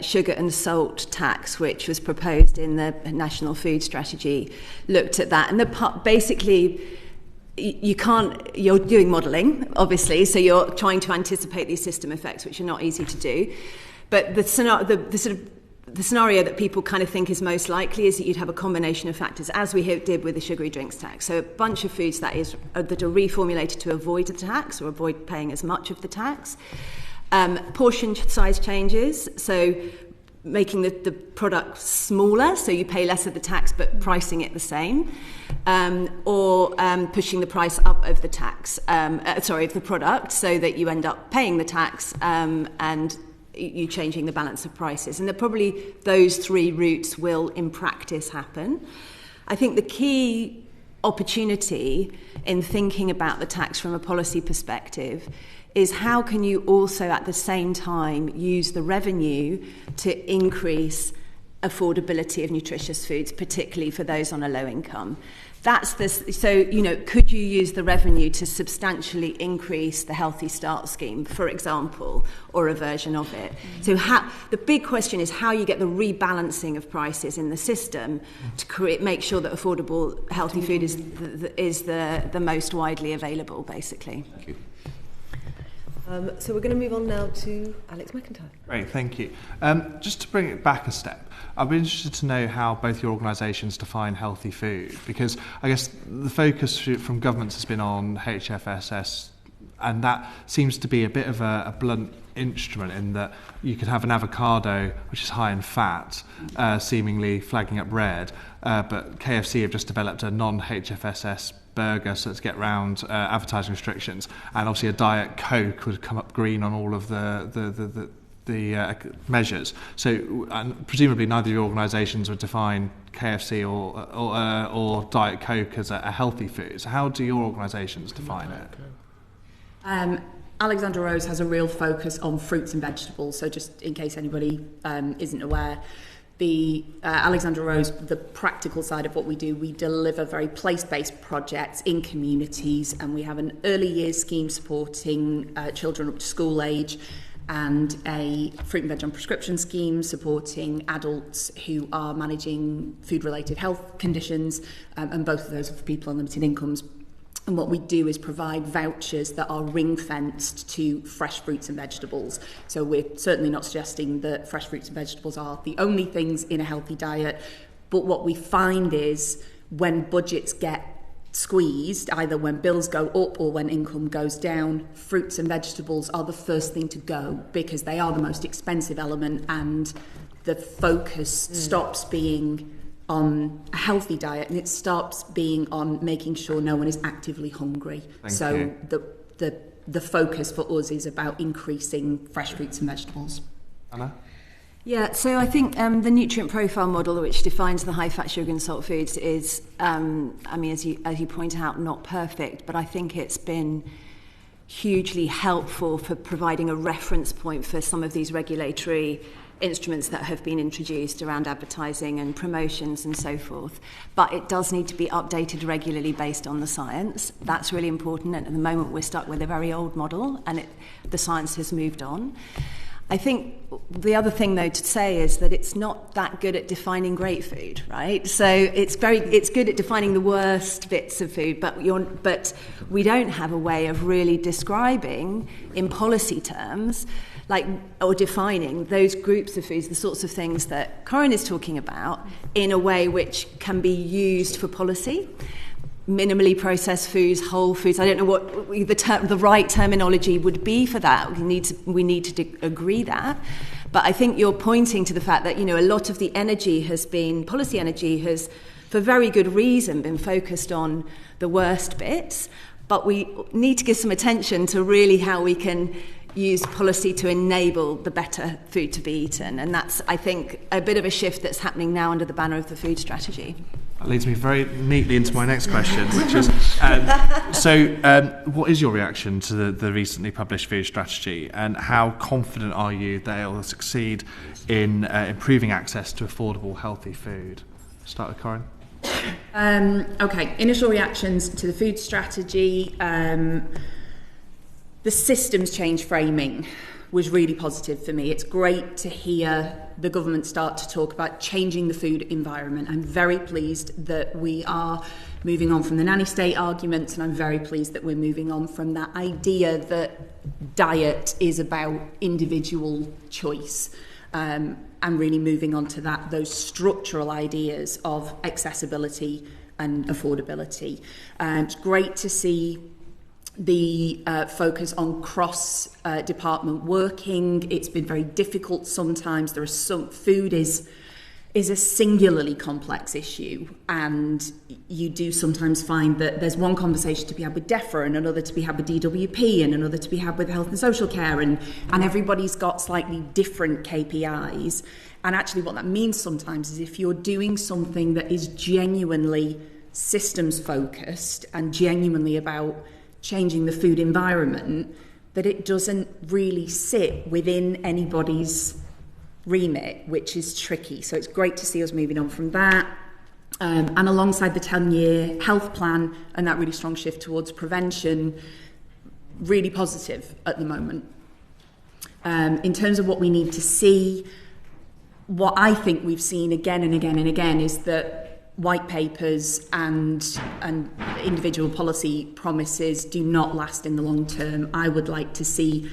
sugar and salt tax, which was proposed in the National Food Strategy, looked at that. And basically, you're doing modelling, obviously, so you're trying to anticipate these system effects, which are not easy to do. But the scenario that people kind of think is most likely is that you'd have a combination of factors, as we did with the sugary drinks tax. So a bunch of foods that are reformulated to avoid the tax or avoid paying as much of the tax. Portion size changes, so making the product smaller, so you pay less of the tax but pricing it the same, or pushing the price up of the tax, of the product, so that you end up paying the tax and you changing the balance of prices. And probably those three routes will, in practice, happen. I think the key opportunity in thinking about the tax from a policy perspective is how can you also, at the same time, use the revenue to increase affordability of nutritious foods, particularly for those on a low income. That's this. So, could you use the revenue to substantially increase the Healthy Start scheme, for example, or a version of it? So the big question is how you get the rebalancing of prices in the system to make sure that affordable, healthy food is the most widely available, basically. Thank you. So we're going to move on now to Alex McIntyre. Great, thank you. Just to bring it back a step, I'd be interested to know how both your organisations define healthy food, because I guess the focus from governments has been on HFSS, and that seems to be a bit of a blunt instrument in that you could have an avocado which is high in fat, seemingly flagging up red, but KFC have just developed a non-HFSS burger so to get round advertising restrictions, and obviously a Diet Coke would come up green on all of the measures. So presumably neither of your organisations would define KFC or Diet Coke as a healthy food. So how do your organisations define it? Alexandra Rose has a real focus on fruits and vegetables. So just in case anybody isn't aware, the Alexandra Rose, the practical side of what we do, we deliver very place-based projects in communities, and we have an early years scheme supporting children up to school age, and a fruit and veg on prescription scheme supporting adults who are managing food-related health conditions, and both of those are for people on limited incomes. And what we do is provide vouchers that are ring-fenced to fresh fruits and vegetables. So we're certainly not suggesting that fresh fruits and vegetables are the only things in a healthy diet, but what we find is when budgets get squeezed, either when bills go up or when income goes down, fruits and vegetables are the first thing to go because they are the most expensive element, and the focus stops being on a healthy diet and it stops being on making sure no one is actively hungry. Thank you. The focus for us is about increasing fresh fruits and vegetables. Anna? Yeah, so I think the nutrient profile model, which defines the high fat, sugar and salt foods, is, as you point out, not perfect, but I think it's been hugely helpful for providing a reference point for some of these regulatory instruments that have been introduced around advertising and promotions and so forth. But it does need to be updated regularly based on the science. That's really important, and at the moment we're stuck with a very old model, and the science has moved on. I think the other thing, though, to say is that it's not that good at defining great food, right? So it's good at defining the worst bits of food, but we don't have a way of really describing in policy terms, or defining those groups of foods, the sorts of things that Corinne is talking about, in a way which can be used for policy. Minimally processed foods, whole foods. I don't know what the right terminology would be for that. We need to agree that. But I think you're pointing to the fact that, a lot of the policy energy has, for very good reason, been focused on the worst bits. But we need to give some attention to really how we can use policy to enable the better food to be eaten. And that's, I think, a bit of a shift that's happening now under the banner of the food strategy. That leads me very neatly into my next question, which is, what is your reaction to the recently published food strategy, and how confident are you that it will succeed in improving access to affordable, healthy food? Start with Corinne. Okay, initial reactions to the food strategy. The systems change framing was really positive for me. It's great to hear the government start to talk about changing the food environment. I'm very pleased that we are moving on from the nanny state arguments, and I'm very pleased that we're moving on from that idea that diet is about individual choice, and really moving on to those structural ideas of accessibility and affordability. It's great to see the focus on cross-department working. It's been very difficult sometimes. Food is a singularly complex issue, and you do sometimes find that there's one conversation to be had with DEFRA and another to be had with DWP and another to be had with health and social care, and everybody's got slightly different KPIs. And actually what that means sometimes is if you're doing something that is genuinely systems focused and genuinely about changing the food environment, that it doesn't really sit within anybody's remit, which is tricky. So it's great to see us moving on from that. And alongside the 10-year health plan and that really strong shift towards prevention, really positive at the moment. In terms of what we need to see, what I think we've seen again and again and again is that white papers and individual policy promises do not last in the long term. I would like to see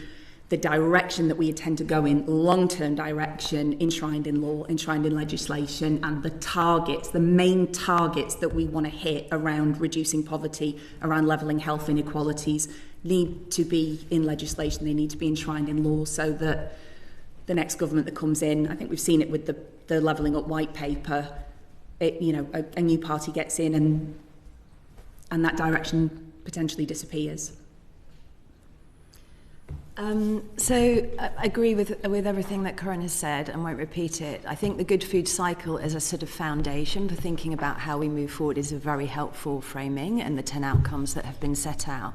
the direction that we intend to go in, long-term direction, enshrined in law, enshrined in legislation, and the targets, the main targets that we want to hit around reducing poverty, around levelling health inequalities, need to be in legislation. They need to be enshrined in law so that the next government that comes in, I think we've seen it with the levelling up white paper, a new party gets in and that direction potentially disappears. So I agree with everything that Corinne has said and won't repeat it. I think the good food cycle as a sort of foundation for thinking about how we move forward is a very helpful framing, and the 10 outcomes that have been set out.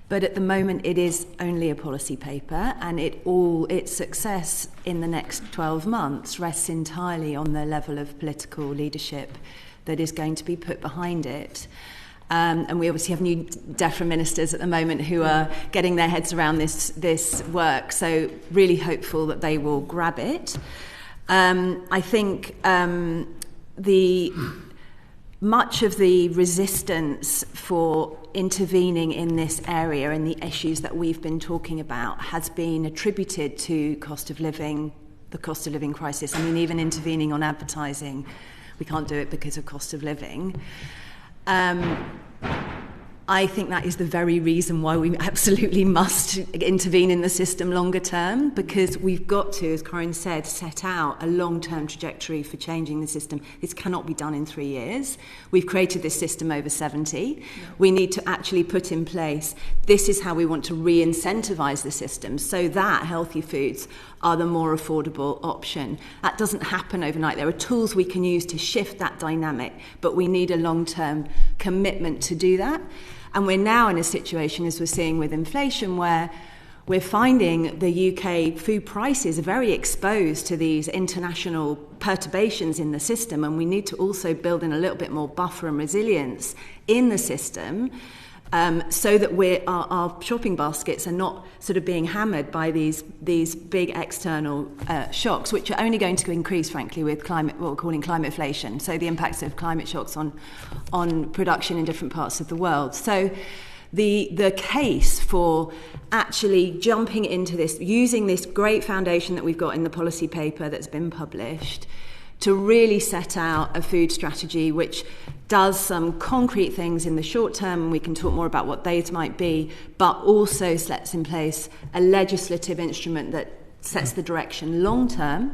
But at the moment it is only a policy paper, and its success in the next 12 months rests entirely on the level of political leadership that is going to be put behind it. And we obviously have new DEFRA ministers at the moment who are getting their heads around this work, so really hopeful that they will grab it. I think much of the resistance for intervening in this area and the issues that we've been talking about has been attributed to the cost of living crisis. I mean, even intervening on advertising, we can't do it because of cost of living. I think that is the very reason why we absolutely must intervene in the system longer term, because we've got to, as Corinne said, set out a long-term trajectory for changing the system. This cannot be done in 3 years. We've created this system over 70. We need to actually put in place, this is how we want to re-incentivise the system so that healthy foods are the more affordable option. That doesn't happen overnight. There are tools we can use to shift that dynamic, but we need a long-term commitment to do that. And we're now in a situation, as we're seeing with inflation, where we're finding the UK food prices are very exposed to these international perturbations in the system, and we need to also build in a little bit more buffer and resilience in the system, so that our shopping baskets are not sort of being hammered by these big external shocks, which are only going to increase, frankly, with what we're calling climate inflation, so the impacts of climate shocks on production in different parts of the world. So the case for actually jumping into this, using this great foundation that we've got in the policy paper that's been published, to really set out a food strategy which does some concrete things in the short term, and we can talk more about what those might be, but also sets in place a legislative instrument that sets the direction long term,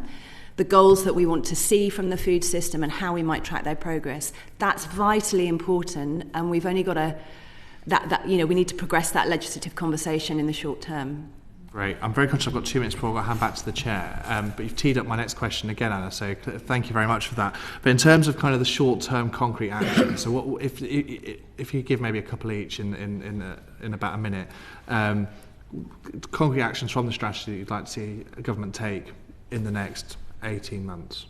the goals that we want to see from the food system and how we might track their progress. That's vitally important, and we've only got we need to progress that legislative conversation in the short term. Great. I'm very conscious I've got 2 minutes before I hand back to the chair, but you've teed up my next question again, Anna, so thank you very much for that. But in terms of kind of the short-term concrete action, so what if you give maybe a couple each in about a minute, concrete actions from the strategy that you'd like to see a government take in the next 18 months?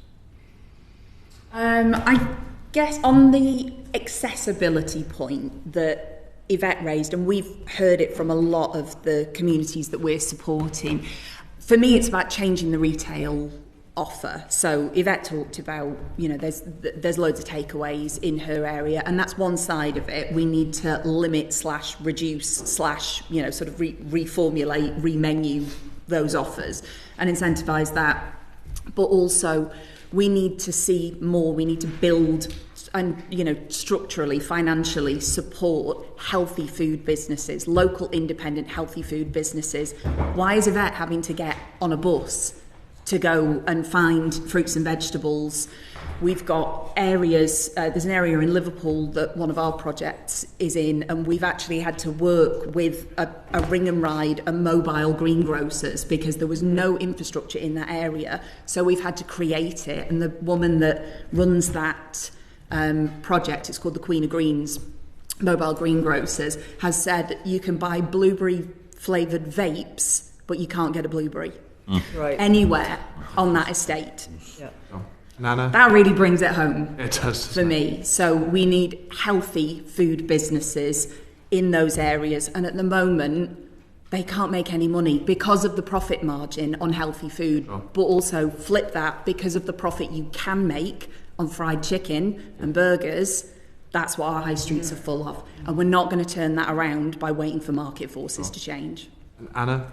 I guess on the accessibility point that Yvette raised, and we've heard it from a lot of the communities that we're supporting, for me it's about changing the retail offer. So Yvette talked about, there's loads of takeaways in her area, and that's one side of it. We need to limit / reduce / sort of reformulate, remenu those offers and incentivise that. But also we need to see more, we need to build and, structurally, financially support healthy food businesses, local independent healthy food businesses. Why is Yvette having to get on a bus to go and find fruits and vegetables? We've got areas, there's an area in Liverpool that one of our projects is in, and we've actually had to work with a ring and ride and mobile greengrocers because there was no infrastructure in that area. So we've had to create it, and the woman that runs that project, it's called the Queen of Greens Mobile Greengrocers, has said you can buy blueberry flavoured vapes, but you can't get a blueberry anywhere. on that estate. Yeah. Nana? That really brings it home. It does. For me. So we need healthy food businesses in those areas. And at the moment, they can't make any money because of the profit margin on healthy food, but also flip that because of the profit you can make on fried chicken and burgers. That's what our high streets are full of. And we're not going to turn that around by waiting for market forces to change. Anna?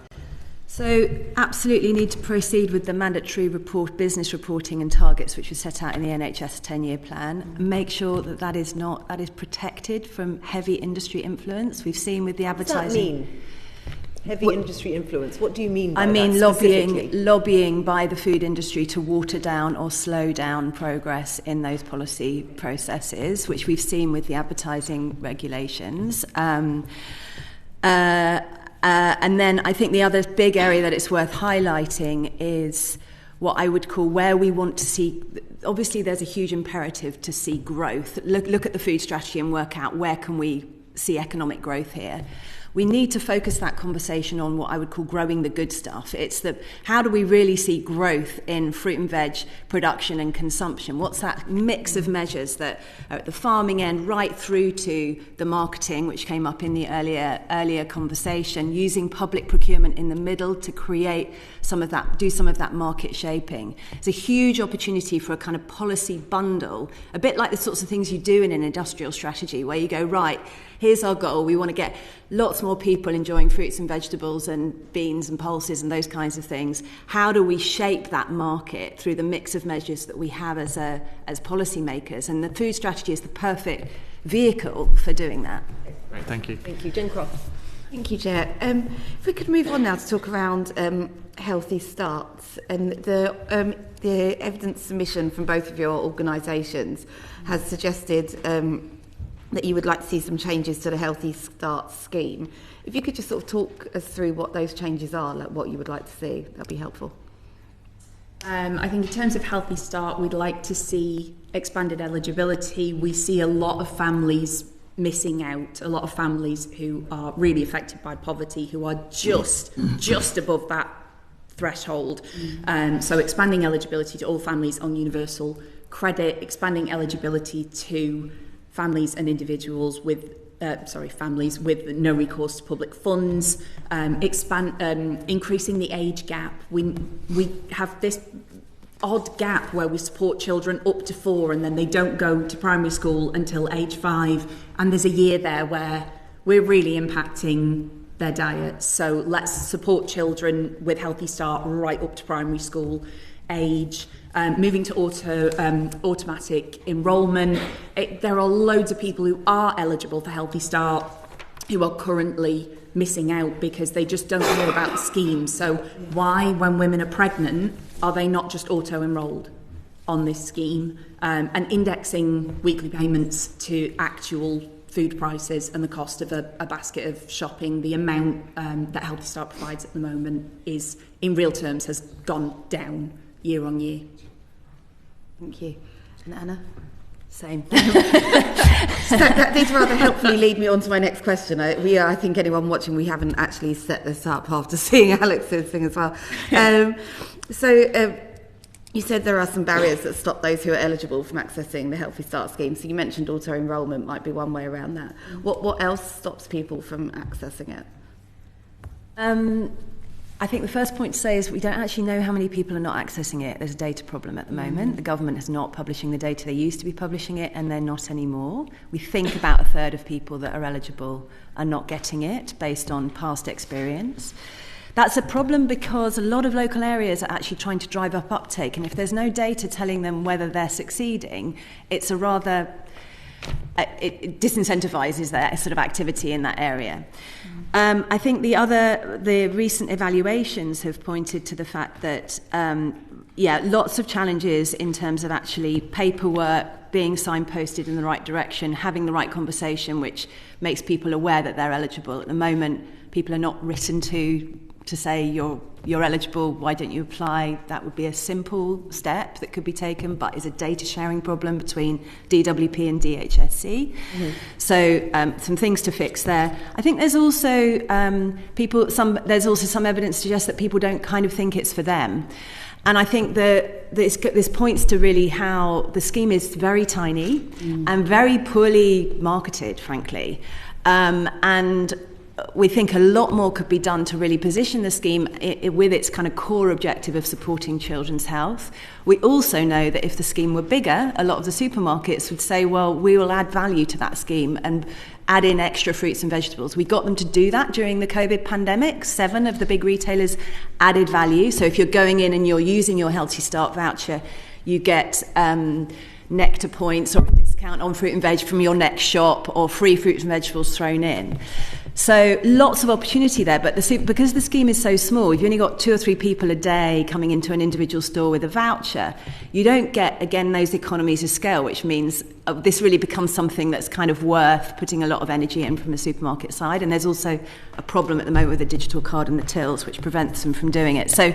So absolutely need to proceed with the mandatory business reporting and targets which were set out in the NHS 10-year plan. Make sure that is protected from heavy industry influence. We've seen with the advertising. What does that mean? Heavy industry influence. What do you mean by that? I mean lobbying by the food industry to water down or slow down progress in those policy processes, which we've seen with the advertising regulations. And then I think the other big area that it's worth highlighting is what I would call where we want to see. Obviously, there's a huge imperative to see growth. Look at the food strategy and work out where can we see economic growth here. We need to focus that conversation on what I would call growing the good stuff. It's how do we really see growth in fruit and veg production and consumption? What's that mix of measures that are at the farming end right through to the marketing, which came up in the earlier conversation, using public procurement in the middle to create do some of that market shaping. It's a huge opportunity for a kind of policy bundle, a bit like the sorts of things you do in an industrial strategy where you go, right, here's our goal. We want to get lots more people enjoying fruits and vegetables and beans and pulses and those kinds of things. How do we shape that market through the mix of measures that we have as policymakers? And the food strategy is the perfect vehicle for doing that. Great, thank you. Thank you. Jen Croft. Thank you, Chair. If we could move on now to talk around healthy starts, and the evidence submission from both of your organisations has suggested that you would like to see some changes to the Healthy Start scheme. If you could just sort of talk us through what those changes are, like what you would like to see, that'd be helpful. I think in terms of Healthy Start, we'd like to see expanded eligibility. We see a lot of families missing out, a lot of families who are really affected by poverty, who are just above that threshold. So expanding eligibility to all families on universal credit, expanding eligibility to families and individuals with families with no recourse to public funds, increasing the age gap. We have this odd gap where we support children up to 4 and then they don't go to primary school until age 5, and there's a year there where we're really impacting their diet. So let's support children with Healthy Start right up to primary school age. Moving to automatic enrolment. There are loads of people who are eligible for Healthy Start who are currently missing out because they just don't know about the scheme. So why, when women are pregnant, are they not just auto-enrolled on this scheme? And indexing weekly payments to actual food prices and the cost of a basket of shopping. The amount that Healthy Start provides at the moment is, in real terms, has gone down year on year. Thank you. And Anna? Same. So that did rather helpfully lead me on to my next question. I think anyone watching, we haven't actually set this up after seeing Alex's thing as well. You said there are some barriers that stop those who are eligible from accessing the Healthy Start scheme. So you mentioned auto-enrolment might be one way around that. What else stops people from accessing it? I think the first point to say is we don't actually know how many people are not accessing it. There's a data problem at the moment. The government is not publishing the data. They used to be publishing it and they're not anymore. We think about a third of people that are eligible are not getting it based on past experience. That's a problem because a lot of local areas are actually trying to drive up uptake, and if there's no data telling them whether they're succeeding, it's a rather it disincentivises their sort of activity in that area. I think the recent evaluations have pointed to the fact that lots of challenges in terms of actually paperwork, being signposted in the right direction, having the right conversation which makes people aware that they're eligible. At the moment, people are not written to say you're eligible, why don't you apply? That would be a simple step that could be taken, but is a data sharing problem between DWP and DHSC. So some things to fix there. I think there's also there's also some evidence to suggest that people don't kind of think it's for them. And I think that this points to really how the scheme is very tiny and very poorly marketed, frankly. And we think a lot more could be done to really position the scheme with its kind of core objective of supporting children's health. We also know that if the scheme were bigger, a lot of the supermarkets would say, well, we will add value to that scheme and add in extra fruits and vegetables. We got them to do that during the COVID pandemic. 7 of the big retailers added value. So if you're going in and you're using your Healthy Start voucher, you get nectar points or a discount on fruit and veg from your next shop, or free fruits and vegetables thrown in. So lots of opportunity there, but because the scheme is so small, you've only got 2 or 3 people a day coming into an individual store with a voucher, you don't get, again, those economies of scale, which means this really becomes something that's kind of worth putting a lot of energy in from the supermarket side. And there's also a problem at the moment with the digital card and the tills, which prevents them from doing it. So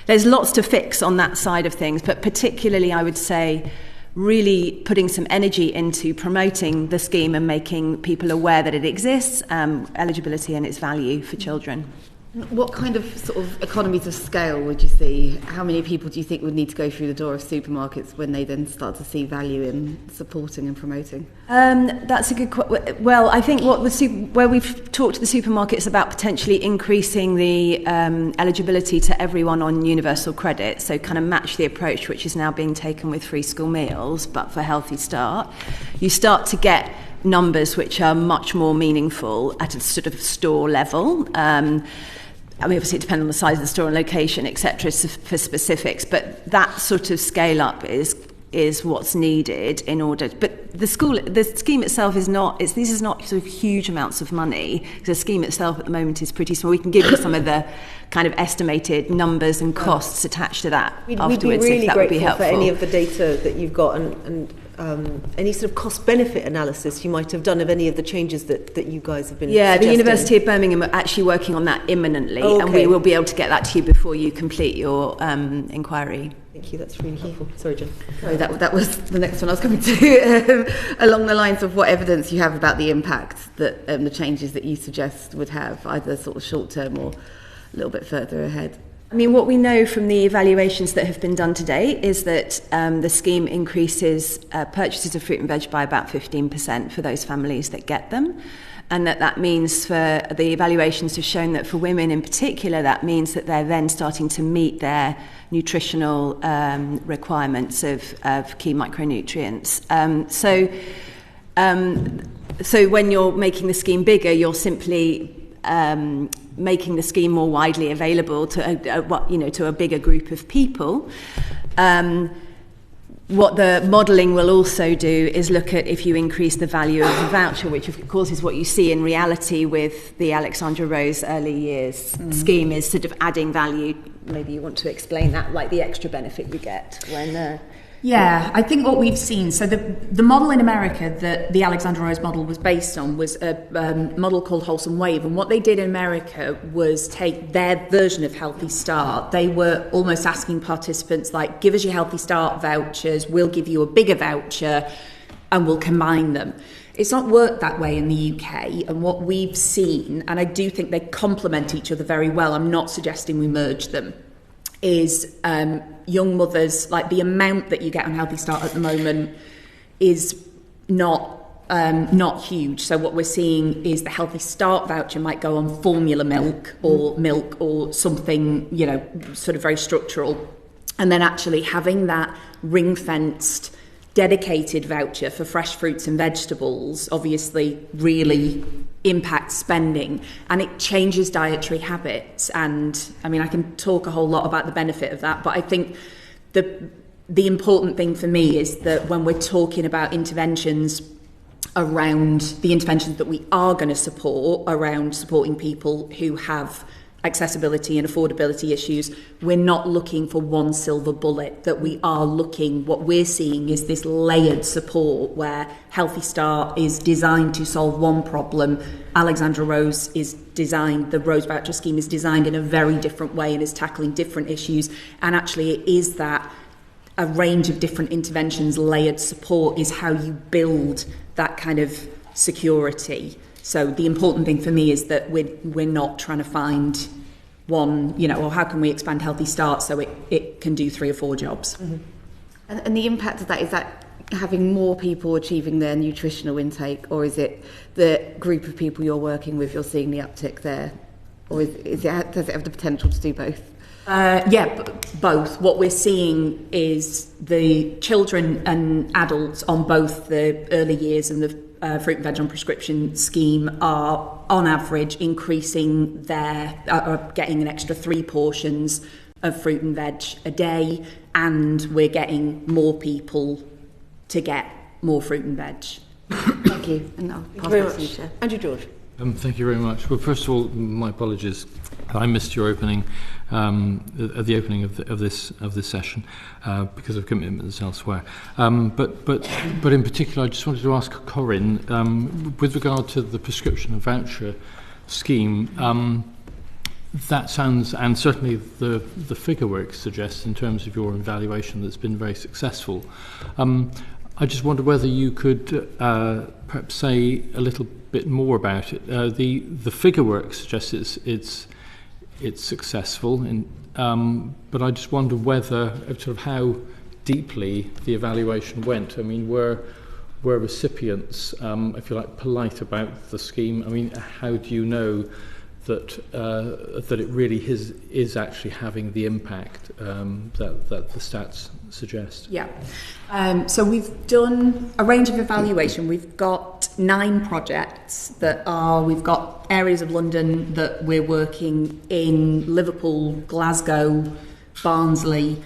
there's lots to fix on that side of things, but particularly I would say really putting some energy into promoting the scheme and making people aware that it exists, eligibility and its value for children. What kind of sort of economies of scale would you see? How many people do you think would need to go through the door of supermarkets when they then start to see value in supporting and promoting? That's a good question. Well, I think where we've talked to the supermarkets about potentially increasing the eligibility to everyone on universal credit, so kind of match the approach which is now being taken with free school meals, but for Healthy Start, you start to get numbers which are much more meaningful at a sort of store level. I mean, obviously it depends on the size of the store and location, etc., for specifics, but that sort of scale up is what's needed in order. But the scheme itself is not. These is not sort of huge amounts of money. The scheme itself at the moment is pretty small. We can give you some of the kind of estimated numbers and costs attached to that afterwards. We'd be really if that would be grateful helpful for any of the data that you've got and any sort of cost-benefit analysis you might have done of any of the changes that you guys have been Yeah, suggesting. the University of Birmingham are actually working on that imminently, and we will be able to get that to you before you complete your inquiry. Thank you, that's really helpful. Sorry, Jen. Sorry, that was the next one I was coming to. Along the lines of what evidence you have about the impact that the changes that you suggest would have, either sort of short-term or a little bit further ahead. I mean, what we know from the evaluations that have been done to date is that the scheme increases purchases of fruit and veg by about 15% for those families that get them. And that means for the evaluations have shown that for women in particular, that means that they're then starting to meet their nutritional requirements of key micronutrients. So when you're making the scheme bigger, you're simply making the scheme more widely available to a bigger group of people. What the modelling will also do is look at if you increase the value of the voucher, which of course is what you see in reality with the Alexandra Rose Early Years scheme, is sort of adding value. Maybe you want to explain that, like the extra benefit you get when... Yeah, I think what we've seen, so the model in America that the Alexandra Rose model was based on was a model called Wholesome Wave, and what they did in America was take their version of Healthy Start. They were almost asking participants, like, give us your Healthy Start vouchers, we'll give you a bigger voucher, and we'll combine them. It's not worked that way in the UK, and what we've seen, and I do think they complement each other very well, I'm not suggesting we merge them, is young mothers, like the amount that you get on Healthy Start at the moment is not huge. So what we're seeing is the Healthy Start voucher might go on formula milk or something, sort of very structural. And then actually having that ring-fenced, dedicated voucher for fresh fruits and vegetables obviously really impacts spending, and it changes dietary habits. And I mean, I can talk a whole lot about the benefit of that, but I think the important thing for me is that when we're talking about interventions around the interventions that we are going to support around supporting people who have accessibility and affordability issues, we're not looking for one silver bullet, that we are looking, what we're seeing is this layered support where Healthy Start is designed to solve one problem, Alexandra Rose is designed, the Rose Voucher Scheme is designed in a very different way and is tackling different issues, and actually it is that a range of different interventions, layered support is how you build that kind of security. So the important thing for me is that we're not trying to find one, or how can we expand Healthy Start so it can do 3 or 4 jobs. Mm-hmm. And the impact of that, is that having more people achieving their nutritional intake, or is it the group of people you're working with, you're seeing the uptick there? Or does it have the potential to do both? Both. What we're seeing is the children and adults on both the early years and the fruit and veg on prescription scheme are, on average, increasing are getting an extra 3 portions of fruit and veg a day, and we're getting more people to get more fruit and veg. Thank you. And I'll pass it to you, Chair. Andrew George. Thank you very much. Well, first of all, my apologies. I missed your opening, at the opening of this session, because of commitments elsewhere. But in particular, I just wanted to ask Corinne, with regard to the prescription and voucher scheme. That sounds, and certainly the figure work suggests, in terms of your evaluation, that's been very successful. I just wonder whether you could perhaps say a little bit more about it. The figure work suggests it's successful, but I just wonder whether, sort of how deeply the evaluation went. I mean, were recipients, if you like, polite about the scheme? I mean, how do you know that it really is actually having the impact that the stats suggest? Yeah. So we've done a range of evaluation. We've got 9 projects we've got areas of London that we're working in, Liverpool, Glasgow, Barnsley.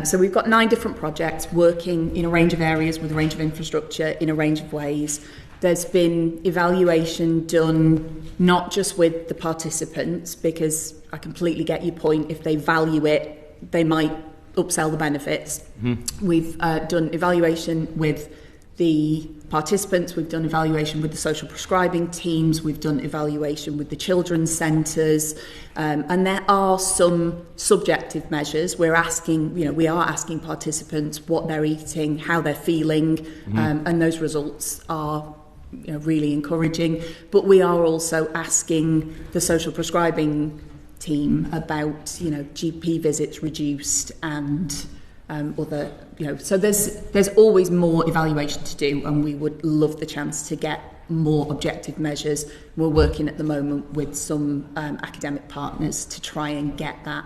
So we've got 9 different projects working in a range of areas with a range of infrastructure in a range of ways. There's been evaluation done not just with the participants, because I completely get your point. If they value it, they might upsell the benefits. Mm-hmm. We've done evaluation with the participants, we've done evaluation with the social prescribing teams, we've done evaluation with the children's centres, and there are some subjective measures. We are asking participants what they're eating, how they're feeling, and those results are really encouraging. But we are also asking the social prescribing team about GP visits reduced and other so there's always more evaluation to do, and we would love the chance to get more objective measures. We're working at the moment with some academic partners to try and get that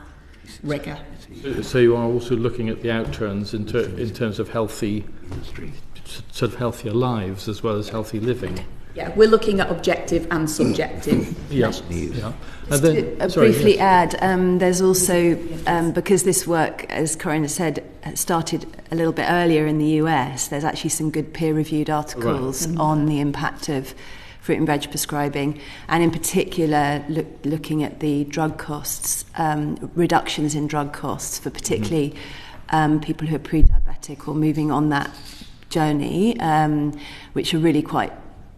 rigour. So you are also looking at the outturns in terms of healthy, sort of healthier lives as well as healthy living. Yeah, we're looking at objective and subjective measures. Yeah. Just to briefly add, there's also, because this work, as Corinne said, started a little bit earlier in the US, there's actually some good peer-reviewed articles on the impact of fruit and veg prescribing, and in particular looking at the drug costs, reductions in drug costs for particularly people who are pre-diabetic or moving on that journey, which are really quite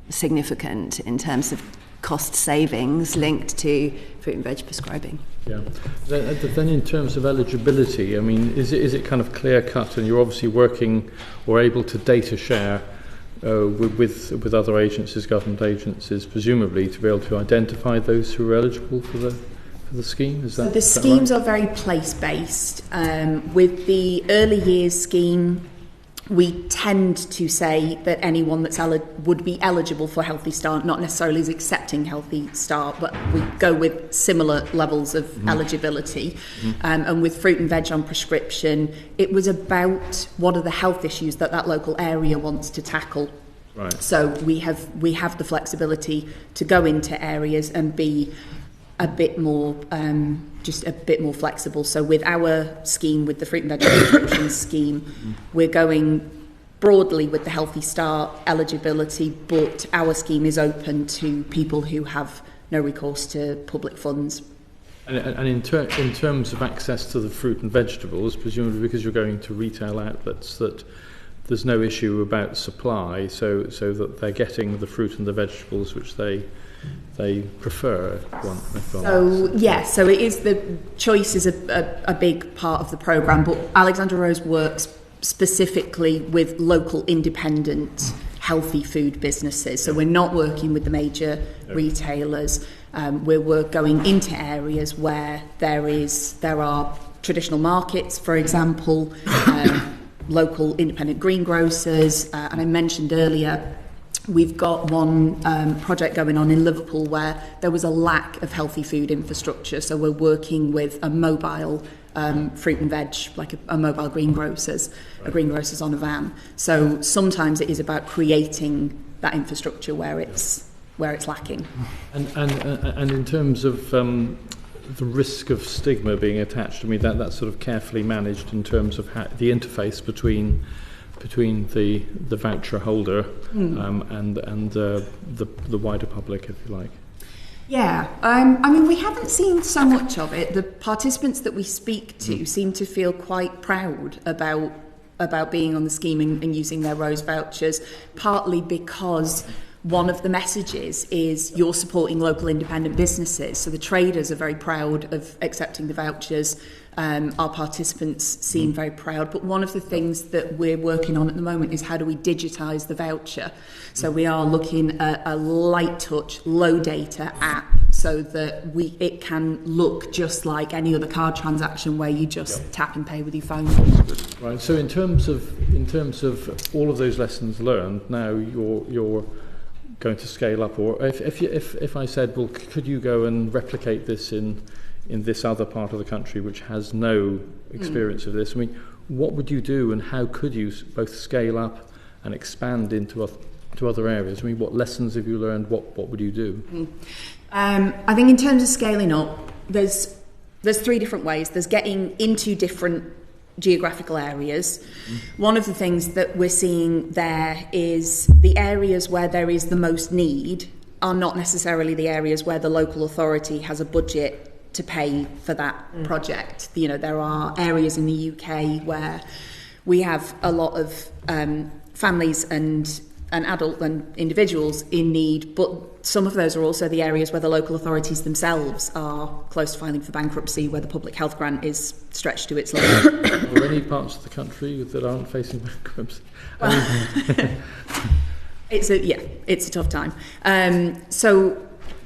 significant in terms of cost savings linked to fruit and veg prescribing. Yeah. Then in terms of eligibility, I mean, is it kind of clear cut, and you're obviously working or able to data share with other agencies, government agencies, presumably, to be able to identify those who are eligible for the scheme? So the schemes are very place-based. With the early years scheme, we tend to say that anyone that's would be eligible for Healthy Start, not necessarily is accepting Healthy Start, but we go with similar levels of eligibility. And with fruit and veg on prescription, it was about what are the health issues that local area wants to tackle. Right. So we have the flexibility to go into areas and be a bit more just a bit more flexible. So with our scheme, with the fruit and veg prescription scheme, we're going broadly with the Healthy Start eligibility, but our scheme is open to people who have no recourse to public funds. And in terms of access to the fruit and vegetables, presumably because you're going to retail outlets, that there's no issue about supply, so that they're getting the fruit and the vegetables which they prefer. So it is, the choice is a big part of the programme, but Alexandra Rose works specifically with local independent healthy food businesses. So we're not working with the major retailers. We're going into areas where there are traditional markets, for example, local independent greengrocers, and I mentioned earlier we've got one project going on in Liverpool where there was a lack of healthy food infrastructure, so we're working with a mobile fruit and veg, like a mobile greengrocers, a greengrocers on a van. So sometimes it is about creating that infrastructure where it's lacking. And in terms of the risk of stigma being attached, I mean that's sort of carefully managed in terms of the interface between the voucher holder and the wider public, if you like. Yeah, I mean, we haven't seen so much of it. The participants that we speak to seem to feel quite proud about being on the scheme and using their Rose vouchers, partly because one of the messages is you're supporting local independent businesses. So the traders are very proud of accepting the vouchers. Our participants seem very proud. But one of the things that we're working on at the moment is how do we digitise the voucher? So we are looking at a light touch, low data app so that it can look just like any other card transaction where you just tap and pay with your phone. Right. So in terms of all of those lessons learned, now you're going to scale up, or if I said, well, could you go and replicate this in this other part of the country which has no experience of this? I mean, what would you do, and how could you both scale up and expand into other areas? I mean, what lessons have you learned? What would you do? I think in terms of scaling up, there's three different ways. There's getting into different geographical areas. One of the things that we're seeing there is the areas where there is the most need are not necessarily the areas where the local authority has a budget to pay for that project. You know, there are areas in the UK where we have a lot of families and adult and individuals in need, but some of those are also the areas where the local authorities themselves are close to filing for bankruptcy, where the public health grant is stretched to its limit. Are there any parts of the country that aren't facing bankruptcy? It's a tough time. So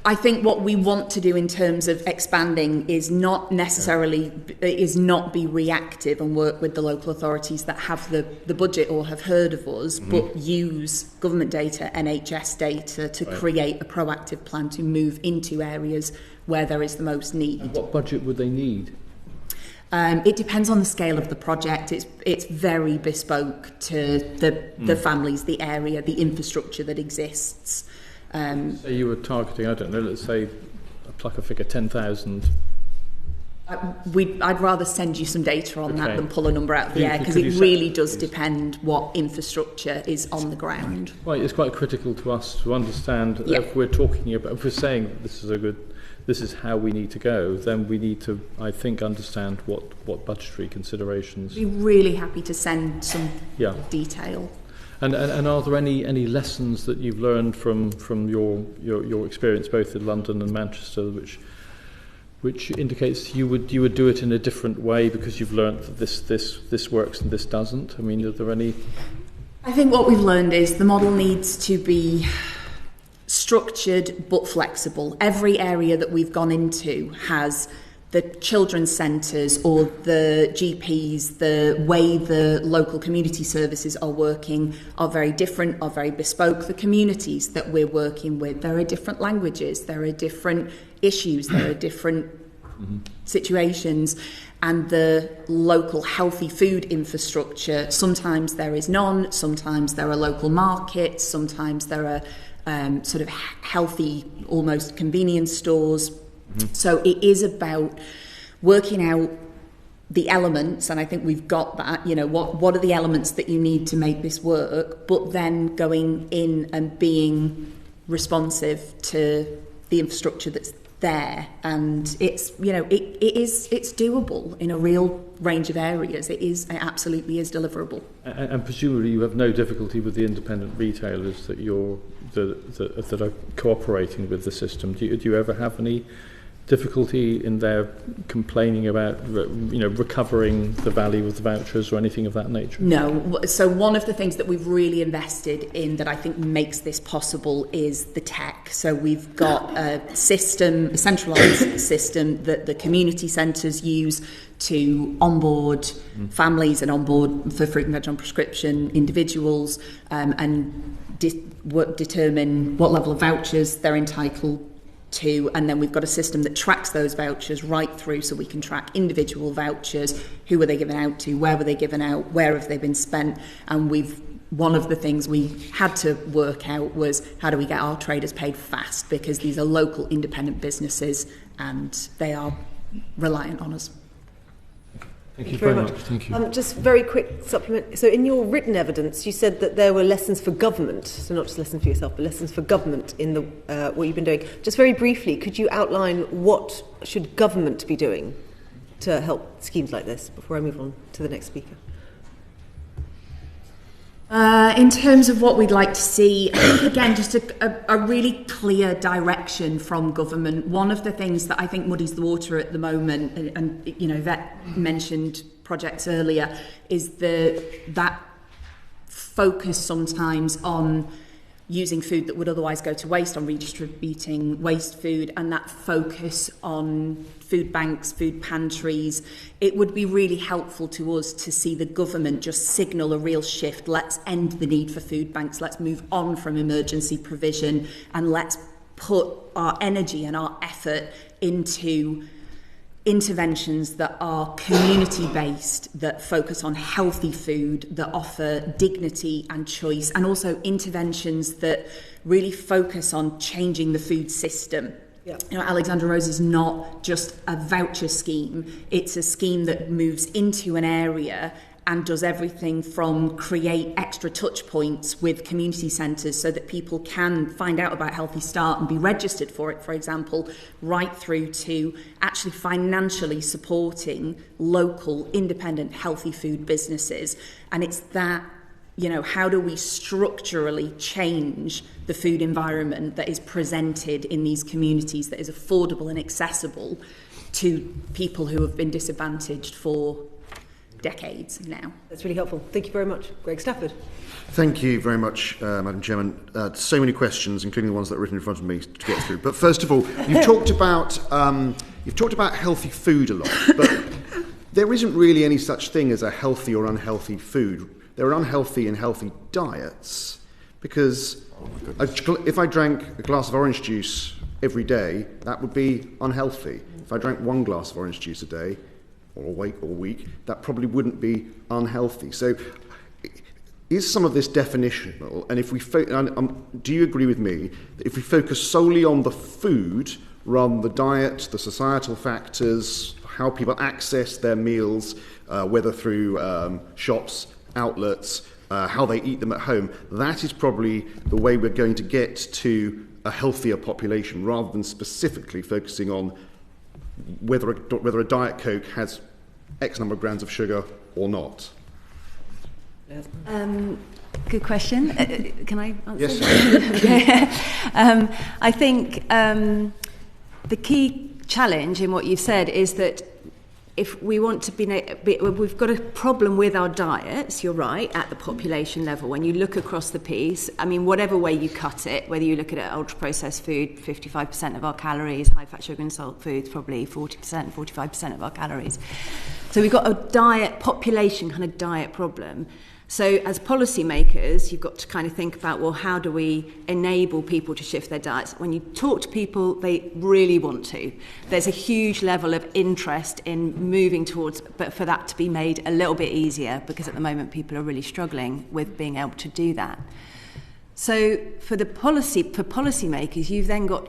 I think what we want to do in terms of expanding is not be reactive and work with the local authorities that have the budget or have heard of us, but use government data, NHS data to create a proactive plan to move into areas where there is the most need. And what budget would they need? It depends on the scale of the project. It's very bespoke to the families, the area, the infrastructure that exists. Say you were targeting, I don't know, let's say, pluck a figure, 10,000. I'd rather send you some data on that than pull a number out of the air, because it really does depend what infrastructure is on the ground. Right, it's quite critical to us to understand if we're talking about, if we're saying this is how we need to go, then we need to, I think, understand what budgetary considerations. I'd be really happy to send some detail. And are there any lessons that you've learned from your experience both in London and Manchester, which indicates you would do it in a different way because you've learned that this works and this doesn't? I mean, are there any? I think what we've learned is the model needs to be structured but flexible. Every area that we've gone into has the children's centres or the GPs, the way the local community services are working are very different, are very bespoke. The communities that we're working with, there are different languages, there are different issues, there are different situations, and the local healthy food infrastructure, sometimes there is none, sometimes there are local markets, sometimes there are sort of healthy, almost convenience stores. So it is about working out the elements, and I think we've got that, you know, what are the elements that you need to make this work, but then going in and being responsive to the infrastructure that's there. And it's, you know, it's doable in a real range of areas. It absolutely is deliverable. And presumably you have no difficulty with the independent retailers that are cooperating with the system. Do you ever have any difficulty in their complaining about, recovering the value of the vouchers or anything of that nature? No. So one of the things that we've really invested in that I think makes this possible is the tech. So we've got a centralised system that the community centres use to onboard families and onboard for fruit and veg on prescription individuals, and determine what level of vouchers they're entitled to, and then we've got a system that tracks those vouchers right through, so we can track individual vouchers, who were they given out to, where were they given out, where have they been spent, and one of the things we had to work out was how do we get our traders paid fast, because these are local independent businesses and they are reliant on us. Thank you very much. Thank you. Just very quick supplement. So in your written evidence, you said that there were lessons for government, so not just lessons for yourself, but lessons for government in the what you've been doing. Just very briefly, could you outline what should government be doing to help schemes like this before I move on to the next speaker? In terms of what we'd like to see, again, just a really clear direction from government. One of the things that I think muddies the water at the moment, and Vet mentioned projects earlier, is that focus sometimes on using food that would otherwise go to waste, on redistributing waste food, and that focus on food banks, food pantries. It would be really helpful to us to see the government just signal a real shift. Let's end the need for food banks. Let's move on from emergency provision, and let's put our energy and our effort into interventions that are community-based, that focus on healthy food, that offer dignity and choice, and also interventions that really focus on changing the food system. Yeah. Alexandra Rose is not just a voucher scheme. It's a scheme that moves into an area and does everything from create extra touch points with community centres so that people can find out about Healthy Start and be registered for it, for example, right through to actually financially supporting local, independent, healthy food businesses. And it's that, how do we structurally change the food environment that is presented in these communities that is affordable and accessible to people who have been disadvantaged for decades now. That's really helpful. Thank you very much. Greg Stafford. Thank you very much, Madam Chairman. So many questions, including the ones that are written in front of me, to get through. But first of all, you've talked about healthy food a lot, but there isn't really any such thing as a healthy or unhealthy food. There are unhealthy and healthy diets, because if I drank a glass of orange juice every day, that would be unhealthy. If I drank one glass of orange juice a day, or a week, that probably wouldn't be unhealthy. So is some of this definitional? And if we do you agree with me that if we focus solely on the food rather than the diet, the societal factors, how people access their meals, whether through shops, outlets, how they eat them at home, that is probably the way we're going to get to a healthier population, rather than specifically focusing on whether a Diet Coke has X number of grams of sugar or not? Good question. Can I answer? Yes. I think the key challenge in what you've said is that if we want to we've got a problem with our diets, you're right, at the population level. When you look across the piece, whatever way you cut it, whether you look at it, ultra-processed food, 55% of our calories, high-fat, sugar and salt foods, probably 40%, 45% of our calories. So we've got a population kind of diet problem. So as policymakers, you've got to kind of think about, well, how do we enable people to shift their diets? When you talk to people, they really want to. There's a huge level of interest in moving towards, but for that to be made a little bit easier, because at the moment people are really struggling with being able to do that. So for policymakers,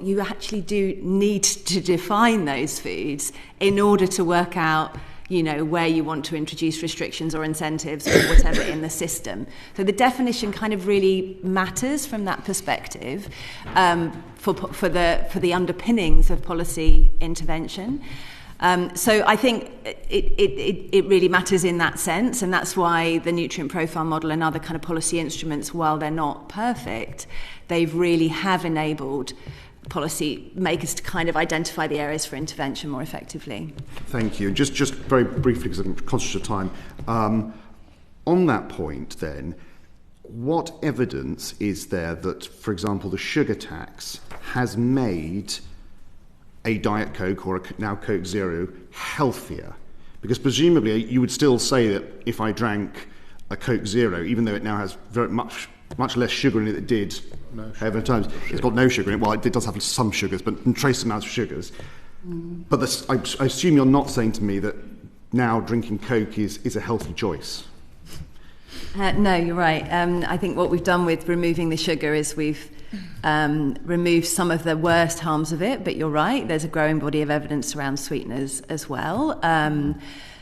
you actually do need to define those foods in order to work out where you want to introduce restrictions or incentives or whatever in the system. So the definition kind of really matters from that perspective for the underpinnings of policy intervention. So I think it really matters in that sense, and that's why the nutrient profile model and other kind of policy instruments, while they're not perfect, they really have enabled policy makers to kind of identify the areas for intervention more effectively. Thank you. Just very briefly, because I'm conscious of time, on that point then, what evidence is there that, for example, the sugar tax has made a Diet Coke or now Coke Zero healthier? Because presumably you would still say that if I drank a Coke Zero, even though it now has very much less sugar in it than it did however times, it's got no sugar in it. Well, it does have some sugars, but trace amounts of sugars. But I assume you're not saying to me that now drinking Coke is a healthy choice. No, you're right. I think what we've done with removing the sugar is we've removed some of the worst harms of it, but you're right, there's a growing body of evidence around sweeteners as well.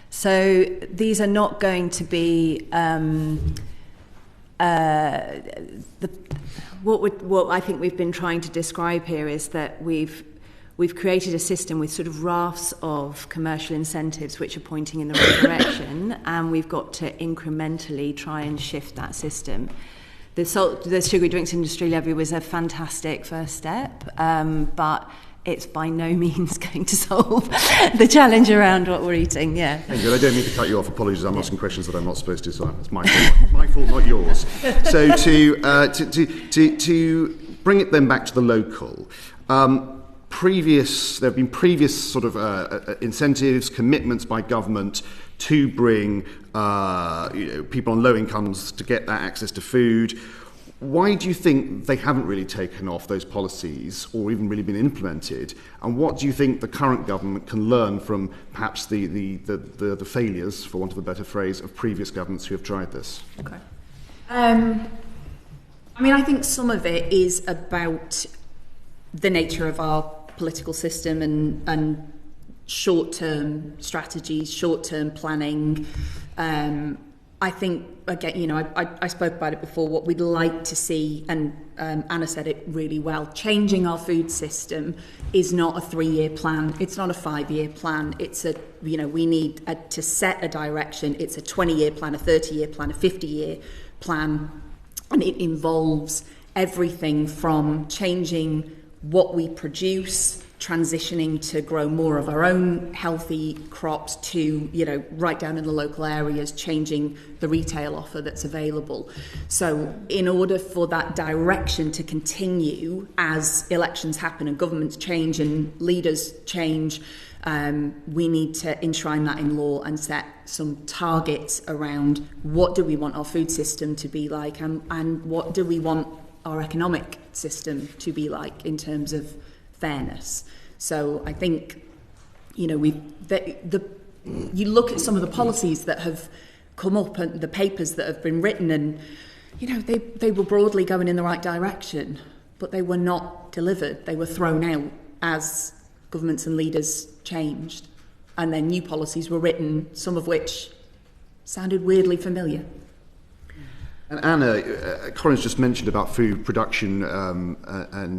So these are not going to be what I think we've been trying to describe here is that we've created a system with sort of rafts of commercial incentives which are pointing in the right direction, and we've got to incrementally try and shift that system. The sugary drinks industry levy was a fantastic first step, but it's by no means going to solve the challenge around what we're eating. Yeah. Thank you. I don't mean to cut you off. Apologies, I'm asking questions that I'm not supposed to. So it's my fault, not yours. So to bring it then back to the local. There have been previous sort of incentives, commitments by government to bring people on low incomes to get that access to food. Why do you think they haven't really taken off those policies or even really been implemented? And what do you think the current government can learn from perhaps the failures, for want of a better phrase, of previous governments who have tried this? Okay. I mean, I think some of it is about the nature of our political system and short-term strategies, short-term planning. I think, again, I spoke about it before, what we'd like to see, and Anna said it really well, changing our food system is not a 3-year plan. It's not a 5-year plan. It's we need to set a direction. It's a 20-year plan, a 30-year plan, a 50-year plan, and it involves everything from changing what we produce, transitioning to grow more of our own healthy crops, to right down in the local areas, changing the retail offer that's available. So in order for that direction to continue as elections happen and governments change and leaders change, we need to enshrine that in law and set some targets around what do we want our food system to be like, and what do we want our economic system to be like in terms of fairness. So I think, you look at some of the policies that have come up and the papers that have been written, and they were broadly going in the right direction, but they were not delivered. They were thrown out as governments and leaders changed, and then new policies were written, some of which sounded weirdly familiar. And Anna, Corinne's just mentioned about food production and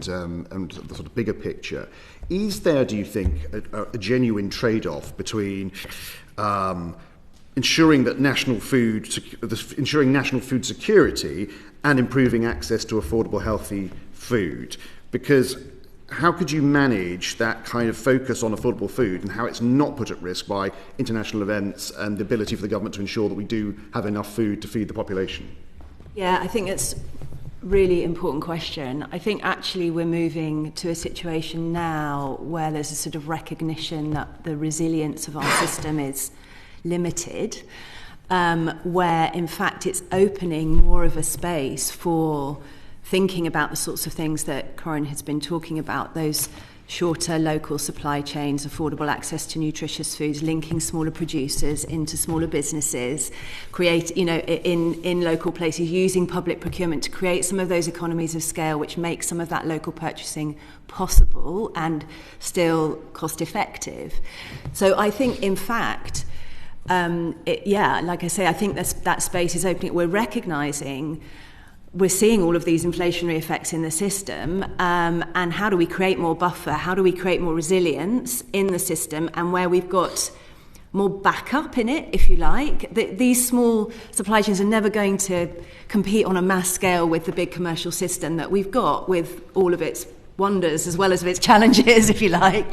the sort of bigger picture. Is there, do you think, a genuine trade-off between ensuring national food security and improving access to affordable, healthy food? Because how could you manage that kind of focus on affordable food and how it's not put at risk by international events and the ability for the government to ensure that we do have enough food to feed the population? Yeah, I think it's a really important question. I think actually we're moving to a situation now where there's a sort of recognition that the resilience of our system is limited, where in fact it's opening more of a space for thinking about the sorts of things that Corinne has been talking about, those shorter local supply chains, affordable access to nutritious foods, linking smaller producers into smaller businesses, create, in local places, using public procurement to create some of those economies of scale which make some of that local purchasing possible and still cost effective. So I think, in fact, like I say, I think that space is opening. We're recognising we're seeing all of these inflationary effects in the system, and how do we create more buffer? How do we create more resilience in the system, and where we've got more backup in it, if you like? These small supply chains are never going to compete on a mass scale with the big commercial system that we've got with all of its wonders as well as of its challenges, if you like.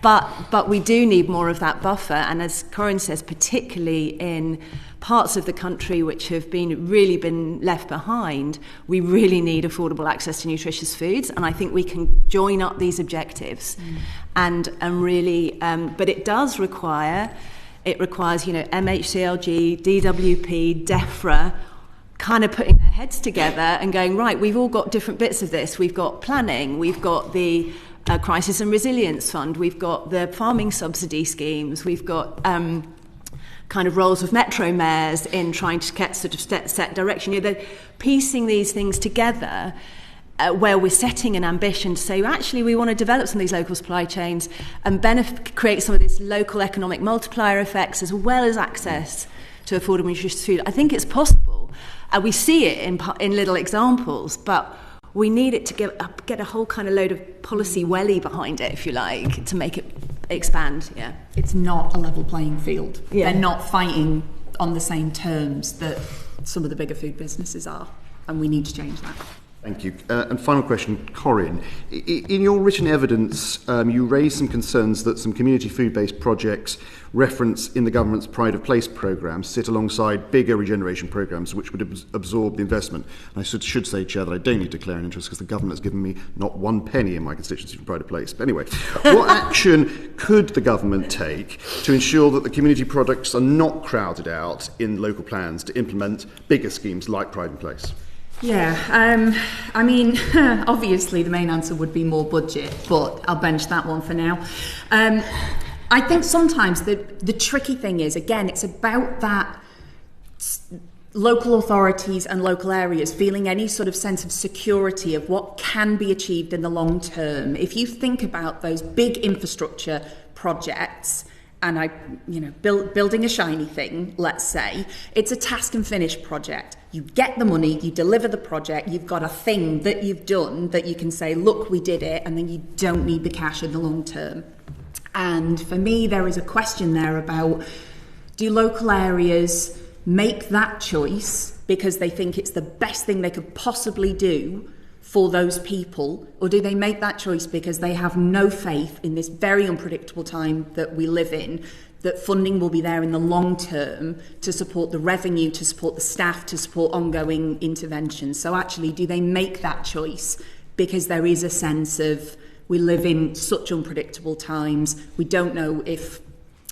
But we do need more of that buffer. And as Corinne says, particularly in parts of the country which have really been left behind, we really need affordable access to nutritious foods. And I think we can join up these objectives and really, but it does require, MHCLG, DWP, DEFRA, kind of putting their heads together and going, right, we've all got different bits of this. We've got planning, we've got the Crisis and Resilience Fund, we've got the farming subsidy schemes, we've got kind of roles of metro mayors in trying to get sort of set direction. They're piecing these things together where we're setting an ambition to say, actually, we want to develop some of these local supply chains and create some of this local economic multiplier effects as well as access to affordable nutritious food. I think it's possible. We see it in little examples, but we need it to get a whole kind of load of policy welly behind it, if you like, to make it expand. Yeah, it's not a level playing field. Yeah. They're not fighting on the same terms that some of the bigger food businesses are, and we need to change that. Thank you. And final question, Corinne. In your written evidence, you raised some concerns that some community food-based projects referenced in the government's Pride of Place programme sit alongside bigger regeneration programmes which would absorb the investment. And I should say, Chair, that I don't need to declare an interest because the government has given me not one penny in my constituency from Pride of Place. But anyway, what action could the government take to ensure that the community products are not crowded out in local plans to implement bigger schemes like Pride of Place? Yeah, I mean, obviously the main answer would be more budget, but I'll bench that one for now. I think sometimes the tricky thing is, again, it's about that local authorities and local areas feeling any sort of sense of security of what can be achieved in the long term. If you think about those big infrastructure projects, and building a shiny thing, let's say, it's a task and finish project. You get the money, you deliver the project, you've got a thing that you've done that you can say, look, we did it, and then you don't need the cash in the long term. And for me, there is a question there about, do local areas make that choice because they think it's the best thing they could possibly do for those people, or do they make that choice because they have no faith in this very unpredictable time that we live in, that funding will be there in the long term to support the revenue, to support the staff, to support ongoing interventions? So actually, do they make that choice because there is a sense of we live in such unpredictable times, we don't know if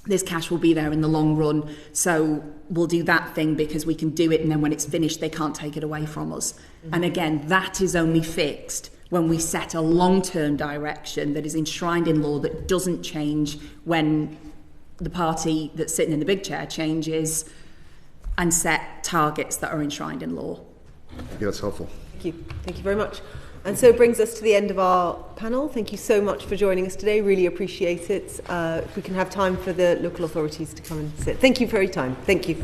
this cash will be there in the long run, so we'll do that thing because we can do it, and then when it's finished they can't take it away from us. And again, that is only fixed when we set a long-term direction that is enshrined in law, that doesn't change when the party that's sitting in the big chair changes, and set targets that are enshrined in law. Thank you, that's helpful. Thank you very much. And so it brings us to the end of our panel. Thank you so much for joining us today. Really appreciate it. If we can have time for the local authorities to come and sit. Thank you for your time. Thank you.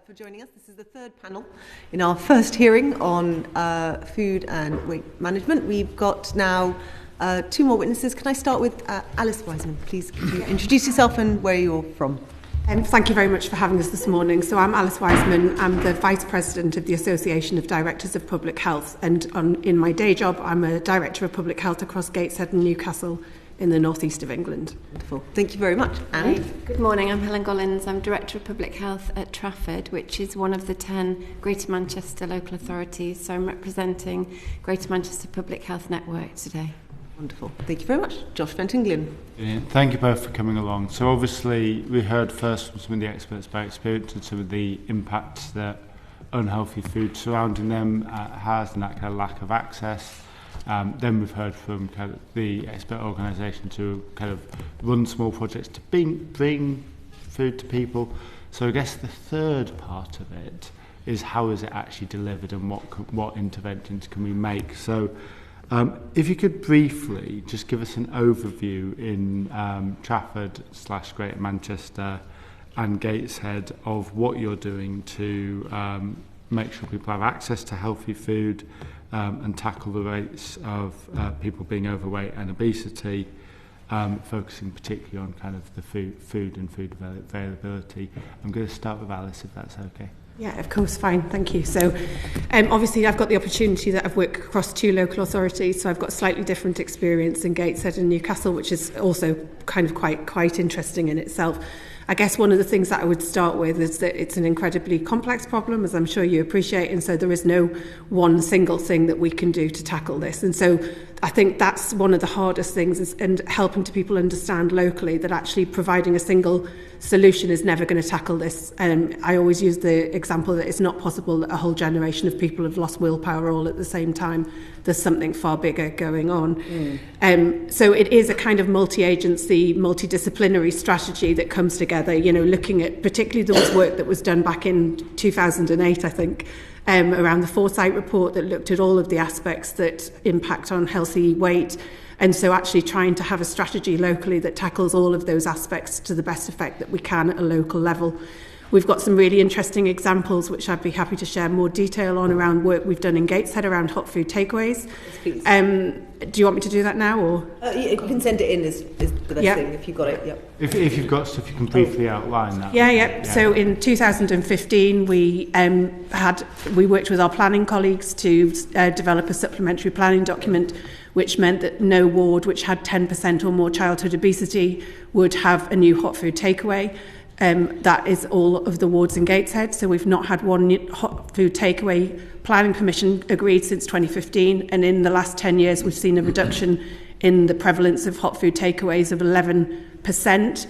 For joining us. This is the third panel in our first hearing on food and weight management. We've got now two more witnesses. Can I start with Alice Wiseman? Please, could you introduce yourself and where you're from? Thank you very much for having us this morning. So I'm Alice Wiseman. I'm the Vice President of the Association of Directors of Public Health, and in my day job I'm a Director of Public Health across Gateshead and Newcastle in the northeast of England. Wonderful. Thank you very much. And good morning, I'm Helen Gollins. I'm Director of Public Health at Trafford, which is one of the 10 Greater Manchester local authorities. So I'm representing Greater Manchester Public Health Network today. Wonderful. Thank you very much. Josh Fenton-Glynn. Thank you both for coming along. So obviously we heard first from some of the experts about experience and some of the impacts that unhealthy food surrounding them has, and that kind of lack of access. Then we've heard from kind of the expert organisation to kind of run small projects to bring food to people. So I guess the third part of it is how is it actually delivered and what interventions can we make. So if you could briefly just give us an overview in Trafford/Greater Manchester and Gateshead of what you're doing to make sure people have access to healthy food and tackle the rates of people being overweight and obesity, focusing particularly on kind of the food and food availability. I'm going to start with Alice, if that's okay. Yeah, of course, fine, thank you. So obviously I've got the opportunity that I've worked across 2 local authorities, so I've got slightly different experience in Gateshead and Newcastle, which is also kind of quite interesting in itself. I guess one of the things that I would start with is that it's an incredibly complex problem, as I'm sure you appreciate, and so there is no one single thing that we can do to tackle this. And so I think that's one of the hardest things, is and helping to people understand locally that actually providing a single solution is never going to tackle this. I always use the example that it's not possible that a whole generation of people have lost willpower all at the same time. There's something far bigger going on. So it is a kind of multi-agency, multidisciplinary strategy that comes together, you know, looking at particularly there was work that was done back in 2008, I think, around the Foresight report that looked at all of the aspects that impact on healthy weight. And so actually trying to have a strategy locally that tackles all of those aspects to the best effect that we can at a local level. We've got some really interesting examples, which I'd be happy to share more detail on, around work we've done in Gateshead around hot food takeaways. Yes, do you want me to do that now? Or you can send it in is the best thing, if you've got it. Yep. If you've got stuff, you can briefly outline that. Yeah. So in 2015, we worked with our planning colleagues to develop a supplementary planning document, which meant that no ward which had 10% or more childhood obesity would have a new hot food takeaway. That is all of the wards in Gateshead, so we've not had one hot food takeaway planning permission agreed since 2015, and in the last 10 years we've seen a reduction in the prevalence of hot food takeaways of 11%.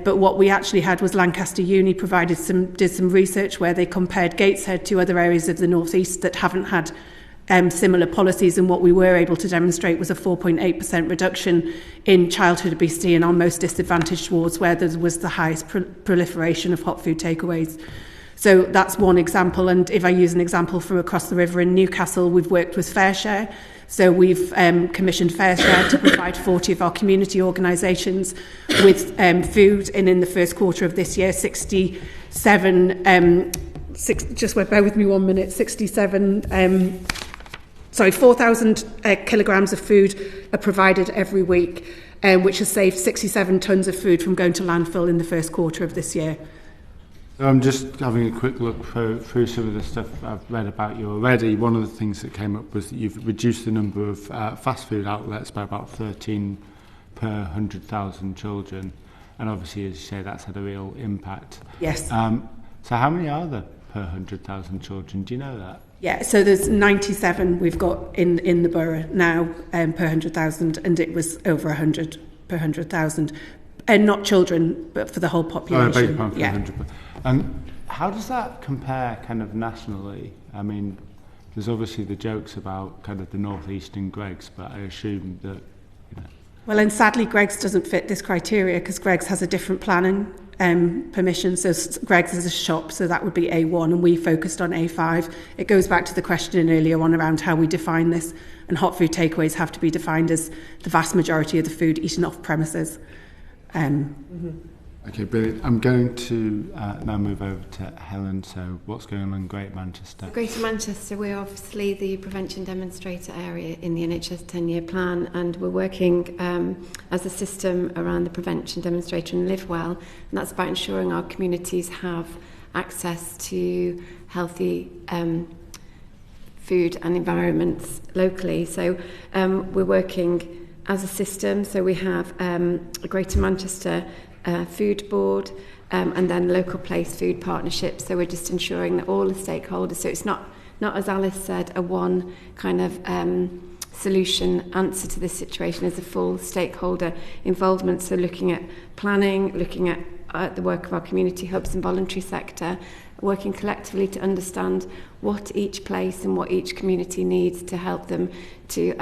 But what we actually had was Lancaster Uni did some research where they compared Gateshead to other areas of the North East that haven't had similar policies, and what we were able to demonstrate was a 4.8% reduction in childhood obesity in our most disadvantaged wards, where there was the highest proliferation of hot food takeaways. So that's one example, and if I use an example from across the river in Newcastle, we've worked with FareShare. So we've commissioned FareShare to provide 40 of our community organisations with food, and in the first quarter of this year, 4,000 kilograms of food are provided every week, which has saved 67 tonnes of food from going to landfill in the first quarter of this year. So I'm just having a quick look through some of the stuff I've read about you already. One of the things that came up was that you've reduced the number of fast food outlets by about 13 per 100,000 children, and obviously, as you say, that's had a real impact. Yes. So how many are there per 100,000 children? Do you know that? Yeah, so there's 97 we've got in the borough now per 100,000, and it was over 100 per 100,000. And not children, but for the whole population. Oh, I beg your pardon, for 100. And how does that compare kind of nationally? I mean, there's obviously the jokes about kind of the North East and Greggs, but I assume that, you know. Well, and sadly, Greggs doesn't fit this criteria because Greggs has a different planning permission. So Greggs is a shop, so that would be A1, and we focused on A5. It goes back to the question earlier on around how we define this, and hot food takeaways have to be defined as the vast majority of the food eaten off premises. Okay, brilliant. I'm going to now move over to Helen. So what's going on in Greater Manchester? Greater Manchester, we're obviously the prevention demonstrator area in the NHS 10-year plan, and we're working as a system around the prevention demonstrator and Live Well, and that's about ensuring our communities have access to healthy food and environments locally. So we're working as a system. So we have a Greater Manchester Food Board, and then local place food partnerships. So we're just ensuring that all the stakeholders, so it's not as Alice said, a one kind of solution answer to this situation, is a full stakeholder involvement. So looking at planning, looking at the work of our community hubs and voluntary sector, working collectively to understand what each place and what each community needs to help them to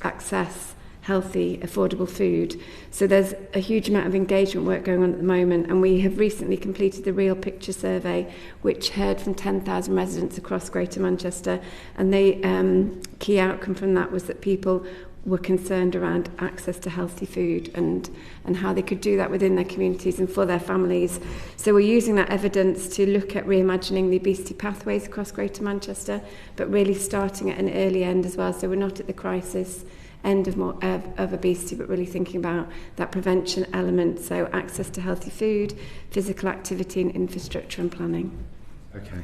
access healthy, affordable food. So there's a huge amount of engagement work going on at the moment, and we have recently completed the Real Picture Survey, which heard from 10,000 residents across Greater Manchester, and the key outcome from that was that people were concerned around access to healthy food and how they could do that within their communities and for their families. So we're using that evidence to look at reimagining the obesity pathways across Greater Manchester, but really starting at an early end as well. So we're not at the crisis end of obesity, but really thinking about that prevention element. So access to healthy food, physical activity and infrastructure and planning. Okay.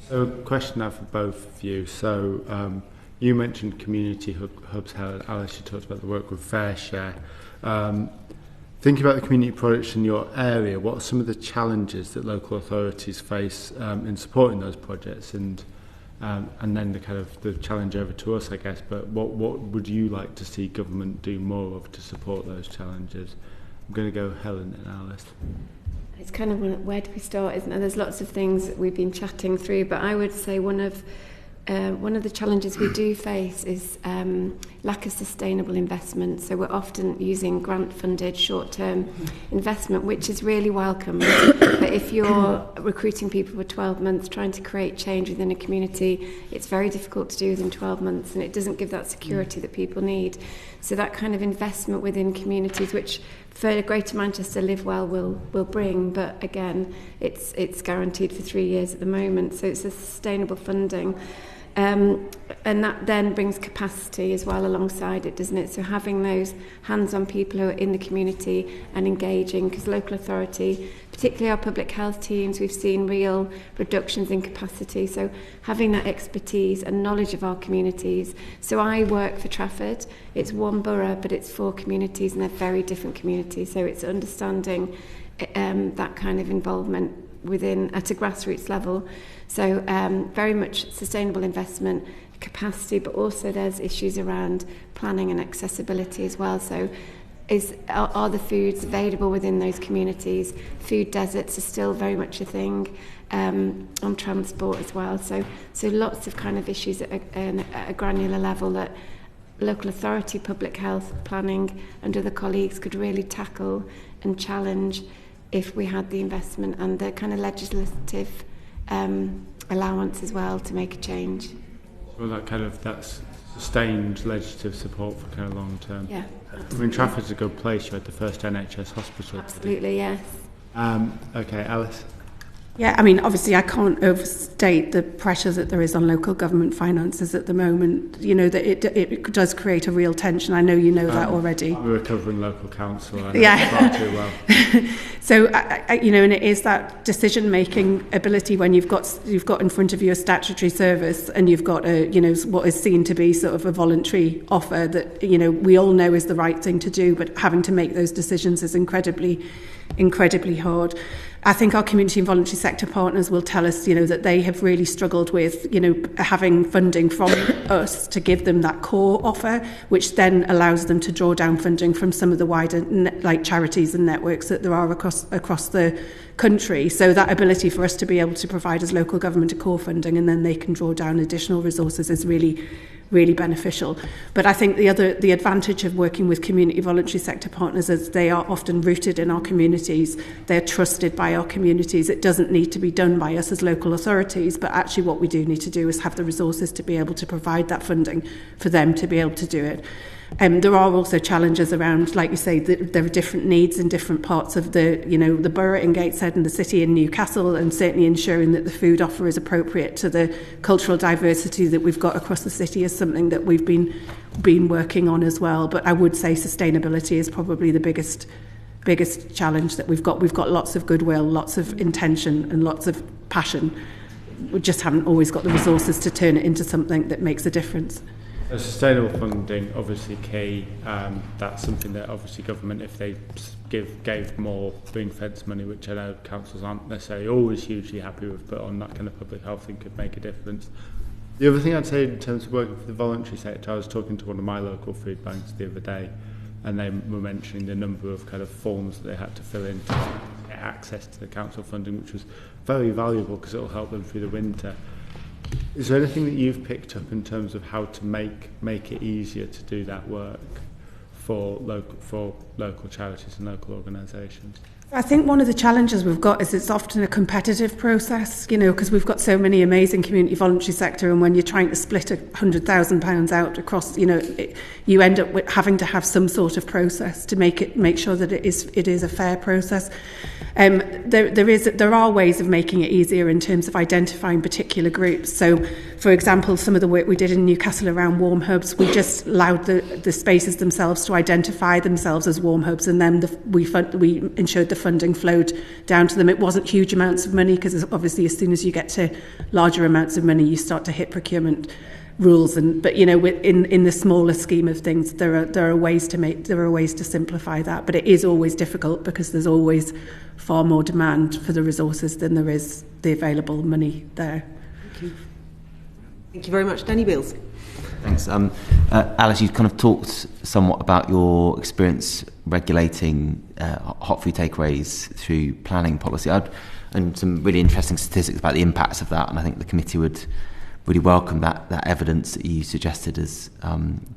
So question now for both of you. So you mentioned community hubs, Alice, you talked about the work with Fair Share. Thinking about the community projects in your area, what are some of the challenges that local authorities face in supporting those projects, and then the challenge over to us, I guess, but what would you like to see government do more of to support those challenges? I'm going to go Helen and Alice. It's kind of where do we start, isn't it? There's lots of things that we've been chatting through, but I would say one of the challenges we do face is lack of sustainable investment. So we're often using grant-funded short-term investment, which is really welcome. But if you're recruiting people for 12 months, trying to create change within a community, it's very difficult to do within 12 months, and it doesn't give that security that people need. So that kind of investment within communities, which for Greater Manchester Live Well will bring, but again, it's guaranteed for 3 years at the moment. So it's a sustainable funding. And that then brings capacity as well alongside it, doesn't it? So having those hands-on people who are in the community and engaging, because local authority, particularly our public health teams, we've seen real reductions in capacity. So having that expertise and knowledge of our communities. So I work for Trafford. It's one borough, but it's 4 communities, and they're very different communities. So it's understanding that kind of involvement at a grassroots level. So very much sustainable investment, capacity, but also there's issues around planning and accessibility as well. So are the foods available within those communities? Food deserts are still very much a thing, on transport as well. So lots of kind of issues at a granular level that local authority, public health, planning and other colleagues could really tackle and challenge if we had the investment and the kind of legislative allowance as well to make a change. Well, that's sustained legislative support for kind of long term. Yeah. I mean, Trafford's a good place. You had the first NHS hospital. Absolutely, yes. Okay, Alice. Yeah, I mean, obviously I can't overstate the pressure that there is on local government finances at the moment. You know, that it does create a real tension. I know you know that already. I'm a recovering local councillor. I know yeah. far too well. So, and it is that decision-making ability when you've got in front of you a statutory service and you've got what is seen to be sort of a voluntary offer that, we all know is the right thing to do, but having to make those decisions is incredibly hard. I think our community and voluntary sector partners will tell us, that they have really struggled with, having funding from us to give them that core offer, which then allows them to draw down funding from some of the wider charities and networks that there are across the country. So that ability for us to be able to provide as local government a core funding and then they can draw down additional resources is really beneficial. But I think the advantage of working with community voluntary sector partners is they are often rooted in our communities. They're trusted by our communities. It doesn't need to be done by us as local authorities, but actually what we do need to do is have the resources to be able to provide that funding for them to be able to do it. There are also challenges around, like you say, there are different needs in different parts of the borough in Gateshead and the city in Newcastle, and certainly ensuring that the food offer is appropriate to the cultural diversity that we've got across the city is something that we've been working on as well. But I would say sustainability is probably the biggest challenge that we've got. We've got lots of goodwill, lots of intention and lots of passion. We just haven't always got the resources to turn it into something that makes a difference. Sustainable funding, obviously key. That's something that obviously government, if they gave more ring fence money, which I know councils aren't necessarily always hugely happy with, but on that kind of public health thing could make a difference. The other thing I'd say in terms of working for the voluntary sector, I was talking to one of my local food banks the other day, and they were mentioning the number of kind of forms that they had to fill in to get access to the council funding, which was very valuable because it will help them through the winter. Is there anything that you've picked up in terms of how to make it easier to do that work for local charities and local organisations? I think one of the challenges we've got is it's often a competitive process, because we've got so many amazing community voluntary sector, and when you're trying to split £100,000 out across, you end up with having to have some sort of process to make sure that it is a fair process. There are ways of making it easier in terms of identifying particular groups. So, for example, some of the work we did in Newcastle around warm hubs, we just allowed the spaces themselves to identify themselves as warm hubs, and then we ensured the funding flowed down to them. It wasn't huge amounts of money, because obviously as soon as you get to larger amounts of money, you start to hit procurement rules. But in the smaller scheme of things, there are ways to simplify that. But it is always difficult because there's always far more demand for the resources than there is the available money there. Thank you very much, Danny Beals. Thanks. Alice, you've kind of talked somewhat about your experience regulating hot food takeaways through planning policy, and some really interesting statistics about the impacts of that, and I think the committee would really welcome that evidence that you suggested has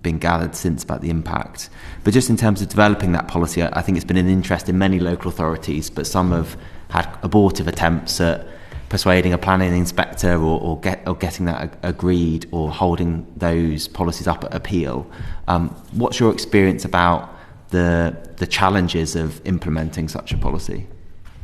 been gathered since about the impact. But just in terms of developing that policy, I think it's been an interest in many local authorities, but some have had abortive attempts at persuading a planning inspector or getting that agreed, or holding those policies up at appeal. What's your experience about the challenges of implementing such a policy?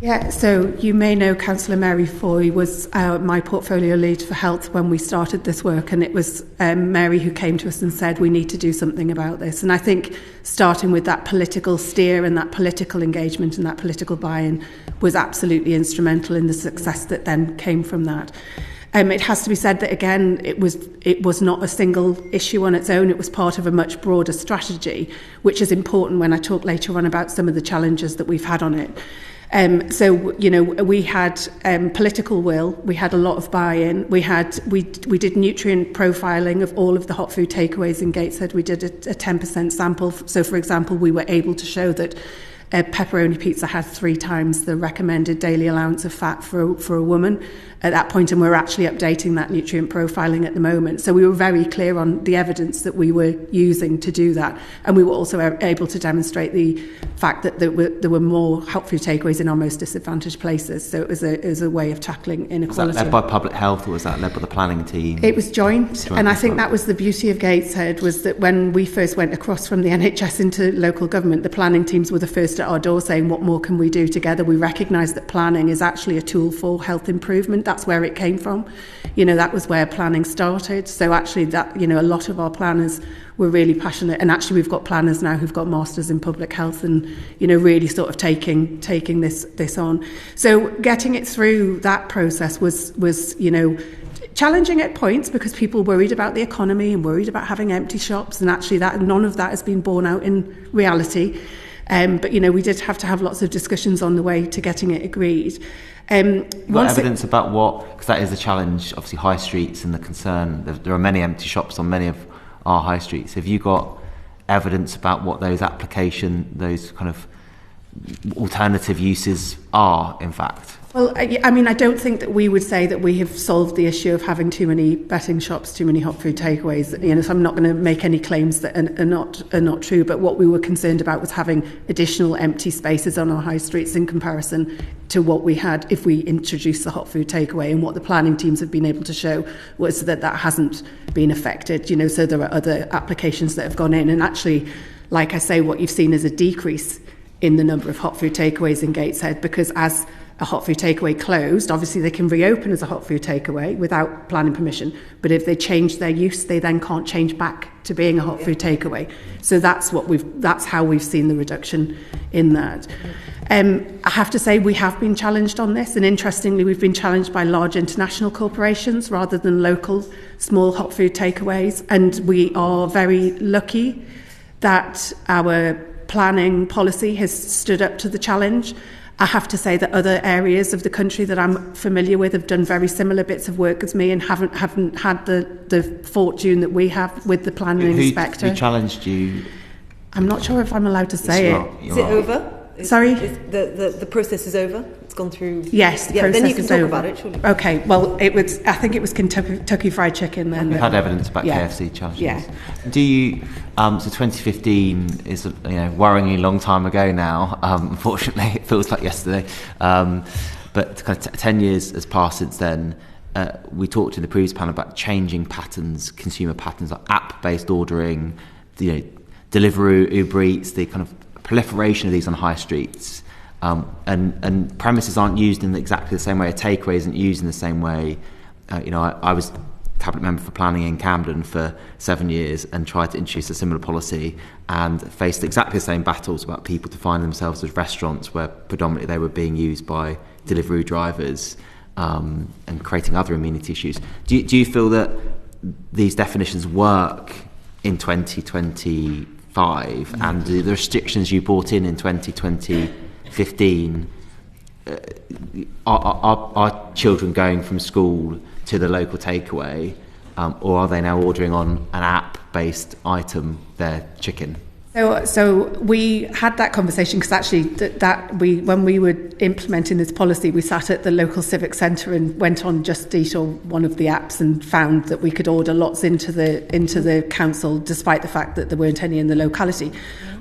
Yeah, so you may know Councillor Mary Foy was my portfolio lead for health when we started this work, and it was Mary who came to us and said we need to do something about this. And I think starting with that political steer and that political engagement and that political buy-in was absolutely instrumental in the success that then came from that. It has to be said that, again, it was not a single issue on its own. It was part of a much broader strategy, which is important when I talk later on about some of the challenges that we've had on it. So we had political will. We had a lot of buy-in. We did nutrient profiling of all of the hot food takeaways in Gateshead. We did a 10% sample. So, for example, we were able to show that a pepperoni pizza had 3 times the recommended daily allowance of fat for a woman at that point, and we're actually updating that nutrient profiling at the moment. So we were very clear on the evidence that we were using to do that, and we were also able to demonstrate the fact that there were more hot food takeaways in our most disadvantaged places. So it was a way of tackling inequality. Was that led by public health, or was that led by the planning team? It was joint, and I think that was the beauty of Gateshead, was that when we first went across from the NHS into local government, the planning teams were the first at our door saying, what more can we do together? We recognise that planning is actually a tool for health improvement. That's where it came from. That was where planning started. So actually that, a lot of our planners were really passionate, and actually we've got planners now who've got masters in public health and, really sort of taking this on. So getting it through that process was challenging at points, because people worried about the economy and worried about having empty shops, and actually none of that has been borne out in reality. But we did have to have lots of discussions on the way to getting it agreed. What evidence about what? Because that is a challenge. Obviously, high streets and the concern. There are many empty shops on many of our high streets. Have you got evidence about what those those kind of alternative uses are, in fact? Well, I don't think that we would say that we have solved the issue of having too many betting shops, too many hot food takeaways. So I'm not going to make any claims that are not true. But what we were concerned about was having additional empty spaces on our high streets in comparison to what we had if we introduced the hot food takeaway. And what the planning teams have been able to show was that hasn't been affected. So there are other applications that have gone in, and actually, like I say, what you've seen is a decrease in the number of hot food takeaways in Gateshead, because as a hot food takeaway closed, obviously they can reopen as a hot food takeaway without planning permission, but if they change their use, they then can't change back to being a hot food takeaway. So that's how we've seen the reduction in that. I have to say we have been challenged on this, and interestingly we've been challenged by large international corporations rather than local small hot food takeaways, and we are very lucky that our planning policy has stood up to the challenge. I have to say that other areas of the country that I'm familiar with have done very similar bits of work as me and haven't had the fortune that we have with the planning inspector. Who challenged you? I'm not sure if I'm allowed to say it. Is it over? Sorry? The process is over? It's gone through... Yes, the process then you can is talk over. about it, surely. Okay, well, I think it was Kentucky Fried Chicken then. We've had evidence about KFC challenges. Yeah. Do you... so 2015 is a worryingly long time ago now. Unfortunately, it feels like yesterday. But kind of 10 years has passed since then. We talked in the previous panel about changing patterns, consumer patterns, like app-based ordering, Deliveroo, Uber Eats, the kind of proliferation of these on high streets, and premises aren't used in exactly the same way. A takeaway isn't used in the same way. I was cabinet member for planning in Camden for 7 years and tried to introduce a similar policy and faced exactly the same battles about people defining themselves as restaurants where predominantly they were being used by Deliveroo drivers, and creating other amenity issues. Do you feel that these definitions work in 2025, and the restrictions you brought in 2015, are children going from school to the local takeaway, or are they now ordering on an app-based item their chicken? So we had that conversation because actually when we were implementing this policy, we sat at the local civic centre and went on Just Eat or one of the apps and found that we could order lots into the council, despite the fact that there weren't any in the locality.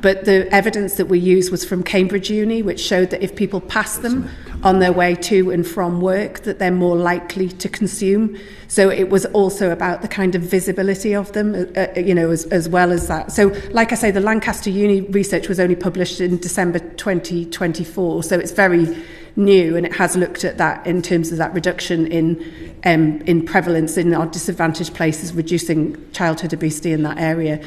But the evidence that we used was from Cambridge Uni, which showed that if people pass them on their way to and from work, that they're more likely to consume. So it was also about the kind of visibility of them, as well as that. So, like I say, the Lancaster Uni research was only published in December 2024, so it's very new, and it has looked at that in terms of that reduction in prevalence in our disadvantaged places, reducing childhood obesity in that area.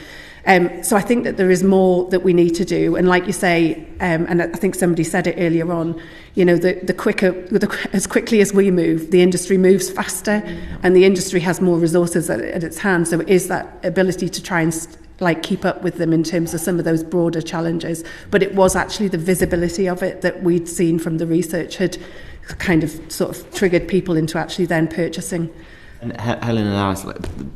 So I think that there is more that we need to do, and like you say, and I think somebody said it earlier on, as quickly as we move, the industry moves faster, and the industry has more resources at its hand. So it is that ability to try and keep up with them in terms of some of those broader challenges. But it was actually the visibility of it that we'd seen from the research had kind of sort of triggered people into actually then purchasing. And Helen and Alice,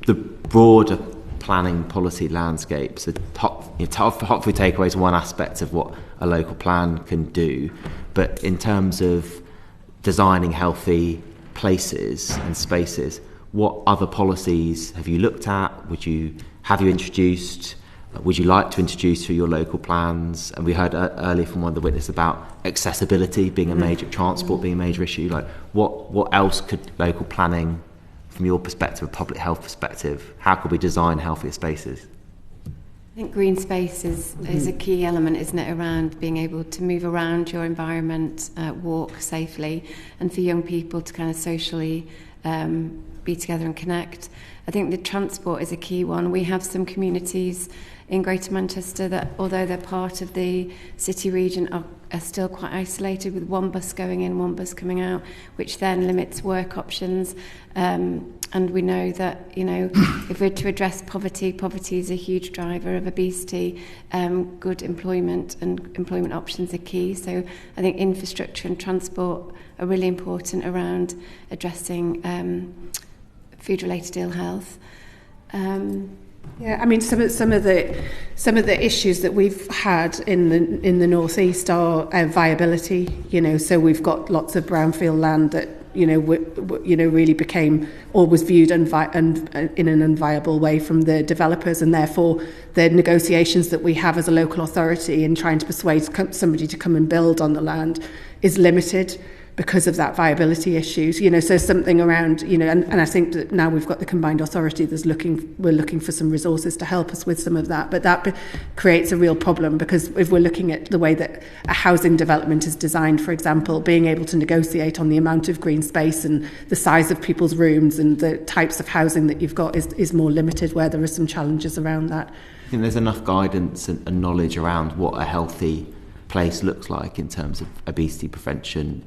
the broader planning policy landscape. So hot food takeaway is one aspect of what a local plan can do, but in terms of designing healthy places and spaces, what other policies have you looked at? Have you introduced? Would you like to introduce through your local plans? And we heard earlier from one of the witnesses about accessibility being a major, transport being a major issue. Like what else could local planning, from your perspective, a public health perspective, how could we design healthier spaces? I think green space is a key element, isn't it, around being able to move around your environment, walk safely, and for young people to kind of socially be together and connect. I think the transport is a key one. We have some communities in Greater Manchester that, although they're part of the city region, are still quite isolated, with one bus going in, one bus coming out, which then limits work options. And we know that, if we're to address poverty is a huge driver of obesity. Good employment and employment options are key. So I think infrastructure and transport are really important around addressing food-related ill health. Yeah, I mean, some of the issues that we've had in the northeast are viability. So we've got lots of brownfield land that really became or was viewed in an unviable way from the developers, and therefore the negotiations that we have as a local authority in trying to persuade somebody to come and build on the land is limited because of that viability issues, so something around, and I think that now we've got the combined authority we're looking for some resources to help us with some of that, but that creates a real problem, because if we're looking at the way that a housing development is designed, for example, being able to negotiate on the amount of green space and the size of people's rooms and the types of housing that you've got is more limited, where there are some challenges around that. I think there's enough guidance and knowledge around what a healthy place looks like in terms of obesity prevention.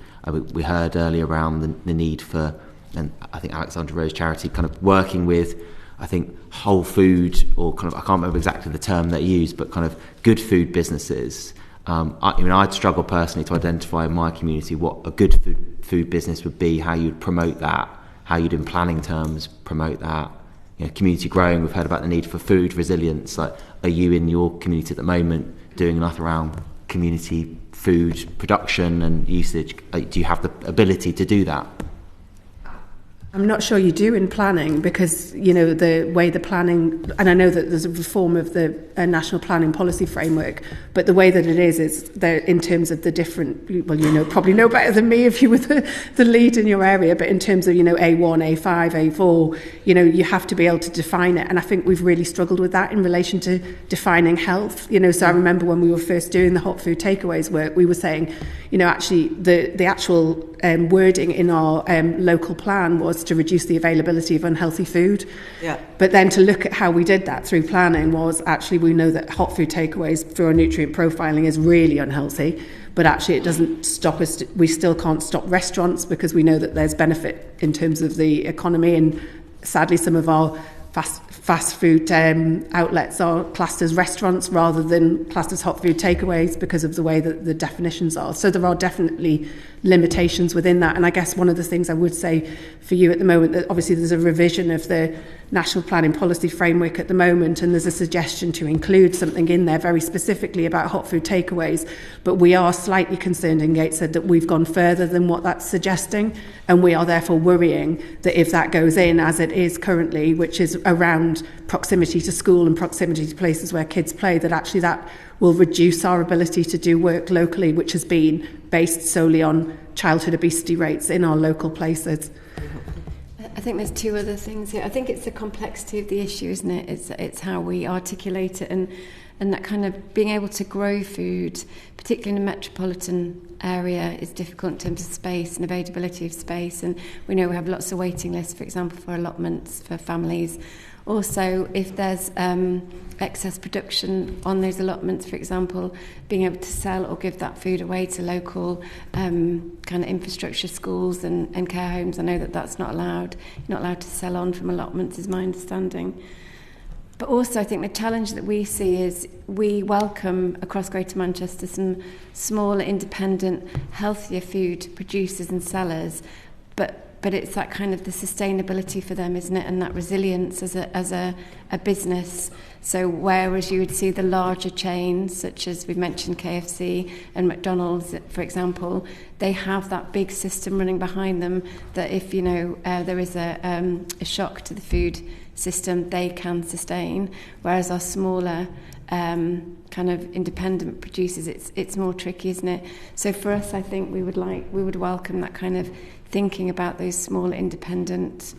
We heard earlier around the need for, and I think Alexandra Rose Charity kind of working with, I think, whole food, or kind of, I can't remember exactly the term they used, but kind of good food businesses. I'd struggle personally to identify in my community what a good food business would be, how you'd promote that, how you'd in planning terms promote that. Community growing, we've heard about the need for food resilience. Like, are you in your community at the moment doing enough around community food production and usage? Do you have the ability to do that? I'm not sure you do in planning, because the way the planning, and I know that there's a reform of the national planning policy framework, but the way that it is that in terms of the different, well, probably know better than me if you were the lead in your area, but in terms of A1, A5, A4, you have to be able to define it, and I think we've really struggled with that in relation to defining health. So I remember when we were first doing the hot food takeaways work, we were saying, actually the actual wording in our local plan was to reduce the availability of unhealthy food. Yeah. But then to look at how we did that through planning was, actually, we know that hot food takeaways through our nutrient profiling is really unhealthy, but actually it doesn't stop us. We still can't stop restaurants, because we know that there's benefit in terms of the economy, and sadly some of our fast food outlets are classed as restaurants rather than classed as hot food takeaways, because of the way that the definitions are. So there are definitely limitations within that. And I guess one of the things I would say for you at the moment, that obviously there's a revision of the national planning policy framework at the moment, and there's a suggestion to include something in there very specifically about hot food takeaways, but we are slightly concerned in Gateshead that we've gone further than what that's suggesting, and we are therefore worrying that if that goes in as it is currently, which is around proximity to school and proximity to places where kids play, that actually that will reduce our ability to do work locally, which has been based solely on childhood obesity rates in our local places. I think there's two other things here. I think it's the complexity of the issue, isn't it? It's how we articulate it, and that kind of being able to grow food, particularly in a metropolitan area, is difficult in terms of space and availability of space. And we know we have lots of waiting lists, for example, for allotments for families. Also, if there's excess production on those allotments, for example, being able to sell or give that food away to local kind of infrastructure schools and care homes. I know that that's not allowed. You're not allowed to sell on from allotments, is my understanding. But also, I think the challenge that we see is we welcome across Greater Manchester some smaller, independent, healthier food producers and sellers, but it's that kind of the sustainability for them, isn't it, and that resilience as a business. So whereas you would see the larger chains, such as we've mentioned KFC and McDonald's, for example, they have that big system running behind them that if, there is a shock to the food system, they can sustain. Whereas our smaller kind of independent producers, it's more tricky, isn't it? So for us, I think we would welcome that kind of thinking about those small independent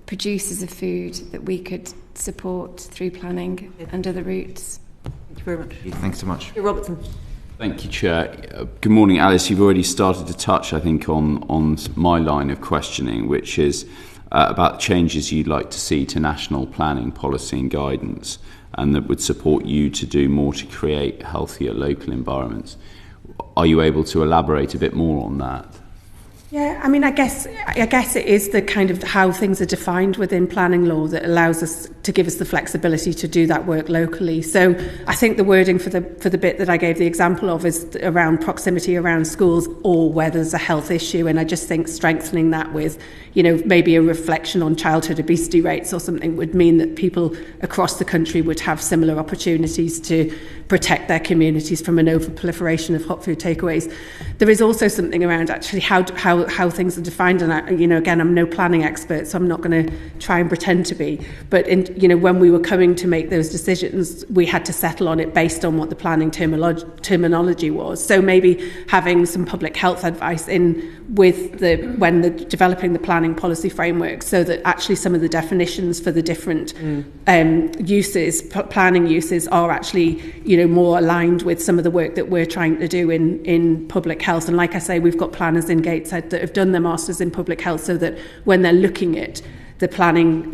producers of food that we could support through planning and other routes. Thank you very much. Thanks so much. Robertson. Thank you, Chair. Good morning, Alice. You've already started to touch, I think, on my line of questioning, which is about changes you'd like to see to national planning policy and guidance, and that would support you to do more to create healthier local environments. Are you able to elaborate a bit more on that? Yeah, I mean, I guess it is the kind of how things are defined within planning law that allows us to give us the flexibility to do that work locally. So I think the wording for the bit that I gave the example of is around proximity around schools or where there's a health issue, and I just think strengthening that with, maybe a reflection on childhood obesity rates or something would mean that people across the country would have similar opportunities to protect their communities from an over-proliferation of hot food takeaways. There is also something around actually how how things are defined. And I, again, I'm no planning expert, so I'm not going to try and pretend to be. But when we were coming to make those decisions, we had to settle on it based on what the planning terminology was. So maybe having some public health advice in with when they're developing the planning policy framework, so that actually some of the definitions for the different planning uses are actually more aligned with some of the work that we're trying to do in public health. And like I say, we've got planners in Gateshead that have done their masters in public health, so that when they're looking at the planning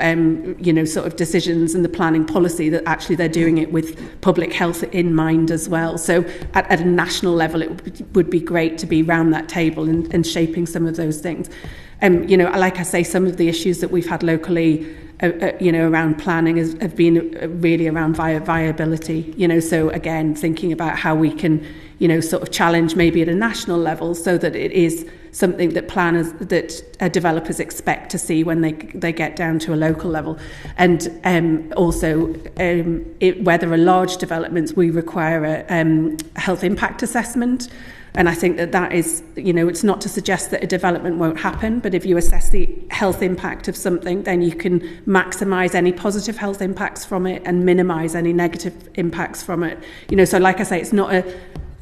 sort of decisions and the planning policy, that actually they're doing it with public health in mind as well. So at a national level, it would be great to be round that table and shaping some of those things. Like I say, some of the issues that we've had locally around planning have been really around viability. So again, thinking about how we can sort of challenge maybe at a national level, so that it is something that developers expect to see when they get down to a local level. And also where there are large developments, we require a health impact assessment. And I think that is, it's not to suggest that a development won't happen, but if you assess the health impact of something, then you can maximise any positive health impacts from it and minimise any negative impacts from it. So like I say, it's not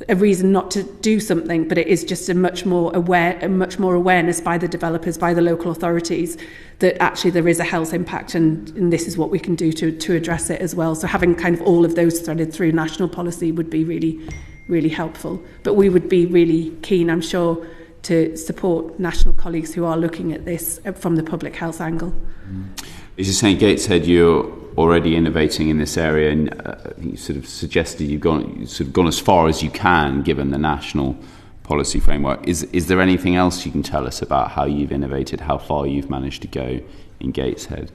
a reason not to do something, but it is just a much more awareness by the developers, by the local authorities, that actually there is a health impact, and this is what we can do to address it as well. So having kind of all of those threaded through national policy would be really, really helpful. But we would be really keen, I'm sure, to support national colleagues who are looking at this from the public health angle. As you're saying, Gateshead, you're already innovating in this area, and you sort of suggested you've gone as far as you can given the national policy framework. Is there anything else you can tell us about how you've innovated, how far you've managed to go in Gateshead?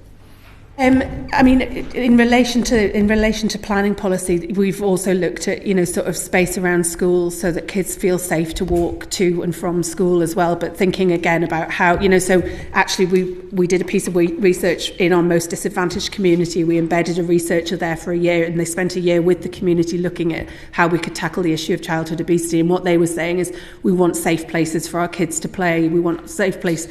I mean, in relation to planning policy, we've also looked at sort of space around schools, so that kids feel safe to walk to and from school as well. But thinking again about how so actually we did a piece of research in our most disadvantaged community. We embedded a researcher there for a year, and they spent a year with the community looking at how we could tackle the issue of childhood obesity. And what they were saying is, we want safe places for our kids to play. We want safe places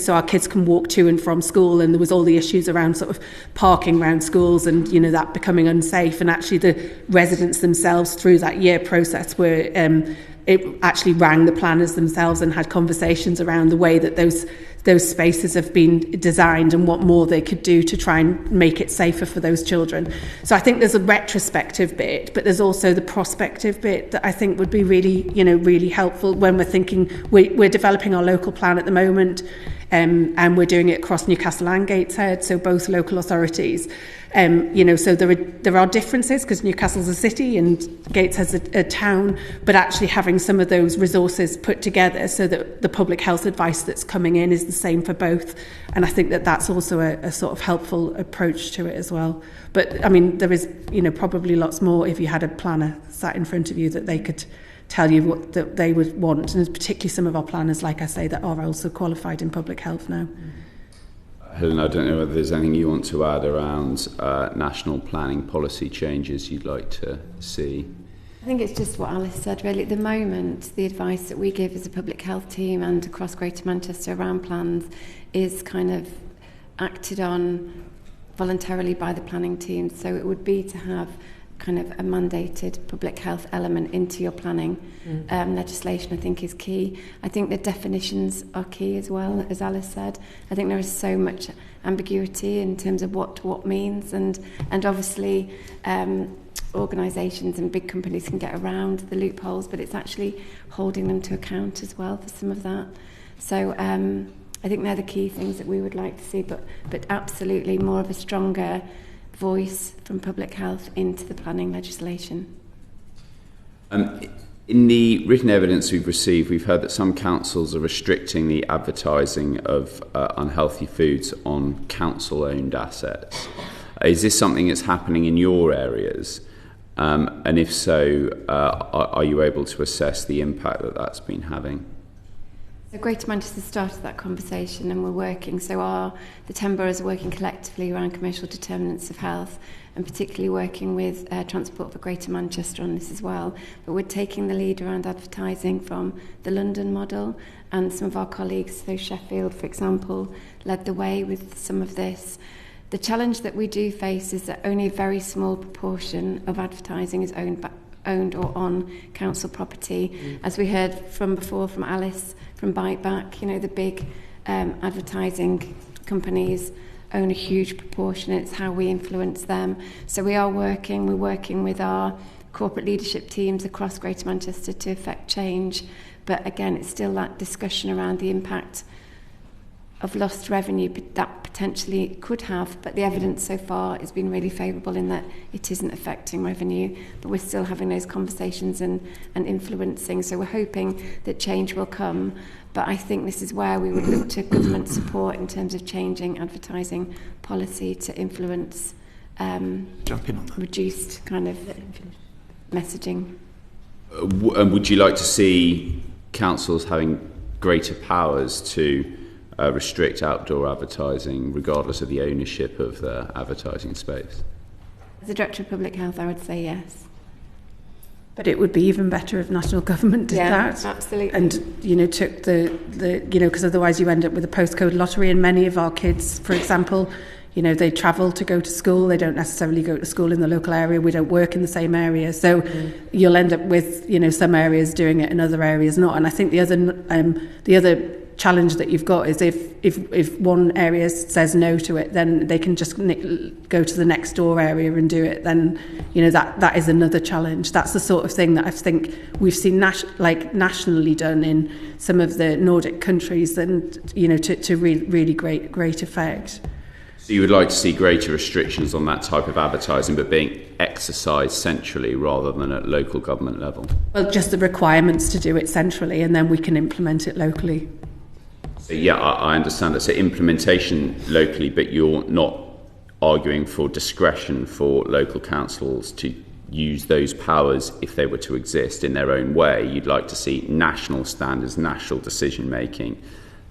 so our kids can walk to and from school. And there was all the issues around sort of parking around schools and that becoming unsafe. And actually the residents themselves through that year process were it actually rang the planners themselves and had conversations around the way that those spaces have been designed and what more they could do to try and make it safer for those children. So I think there's a retrospective bit, but there's also the prospective bit that I think would be really, really helpful when we're thinking. We're developing our local plan at the moment, and we're doing it across Newcastle and Gateshead, so both local authorities. So there are differences, because Newcastle's a city and Gateshead's a town, but actually having some of those resources put together so that the public health advice that's coming in is the same for both. And I think that's also a sort of helpful approach to it as well. But I mean, there is probably lots more if you had a planner sat in front of you that they could tell you what that they would want, and particularly some of our planners, like I say, that are also qualified in public health now. Helen, I don't know whether there's anything you want to add around national planning policy changes you'd like to see. I think it's just what Alice said, really. At the moment, the advice that we give as a public health team and across Greater Manchester around plans is kind of acted on voluntarily by the planning team. So it would be to have kind of a mandated public health element into your planning legislation, I think, is key. I think the definitions are key as well, as Alice said. I think there is so much ambiguity in terms of what means, and obviously organisations and big companies can get around the loopholes, but it's actually holding them to account as well for some of that. So I think they're the key things that we would like to see, but absolutely more of a stronger voice from public health into the planning legislation. In the written evidence we've received, we've heard that some councils are restricting the advertising of unhealthy foods on council-owned assets. Is this something that's happening in your areas? And if so, are you able to assess the impact that that's been having? So Greater Manchester started that conversation, and we're working. So the 10 boroughs are working collectively around commercial determinants of health, and particularly working with Transport for Greater Manchester on this as well. But we're taking the lead around advertising from the London model, and some of our colleagues, so Sheffield, for example, led the way with some of this. The challenge that we do face is that only a very small proportion of advertising is owned or on council property. As we heard from before from Alice from Bite Back, the big advertising companies own a huge proportion. It's how we influence them. So we're working with our corporate leadership teams across Greater Manchester to effect change. But again, it's still that discussion around the impact of lost revenue that potentially could have, but the evidence so far has been really favourable in that it isn't affecting revenue, but we're still having those conversations and influencing. So we're hoping that change will come, but I think this is where we would look to government support in terms of changing advertising policy to influence Jump in on that. Reduced kind of messaging. And would you like to see councils having greater powers to restrict outdoor advertising regardless of the ownership of the advertising space? As a Director of Public Health, I would say yes. But it would be even better if national government did that. Absolutely. And, took because otherwise you end up with a postcode lottery, and many of our kids, for example, they travel to go to school. They don't necessarily go to school in the local area. We don't work in the same area. So you'll end up with, some areas doing it and other areas not. And I think the other challenge that you've got is if one area says no to it, then they can just go to the next door area and do it. Then that is another challenge. That's the sort of thing that I think we've seen nationally done in some of the Nordic countries, and to really great effect. So you would like to see greater restrictions on that type of advertising, but being exercised centrally rather than at local government level? Well, just the requirements to do it centrally, and then we can implement it locally. So, yeah, I understand that. So implementation locally, but you're not arguing for discretion for local councils to use those powers if they were to exist in their own way. You'd like to see national standards, national decision making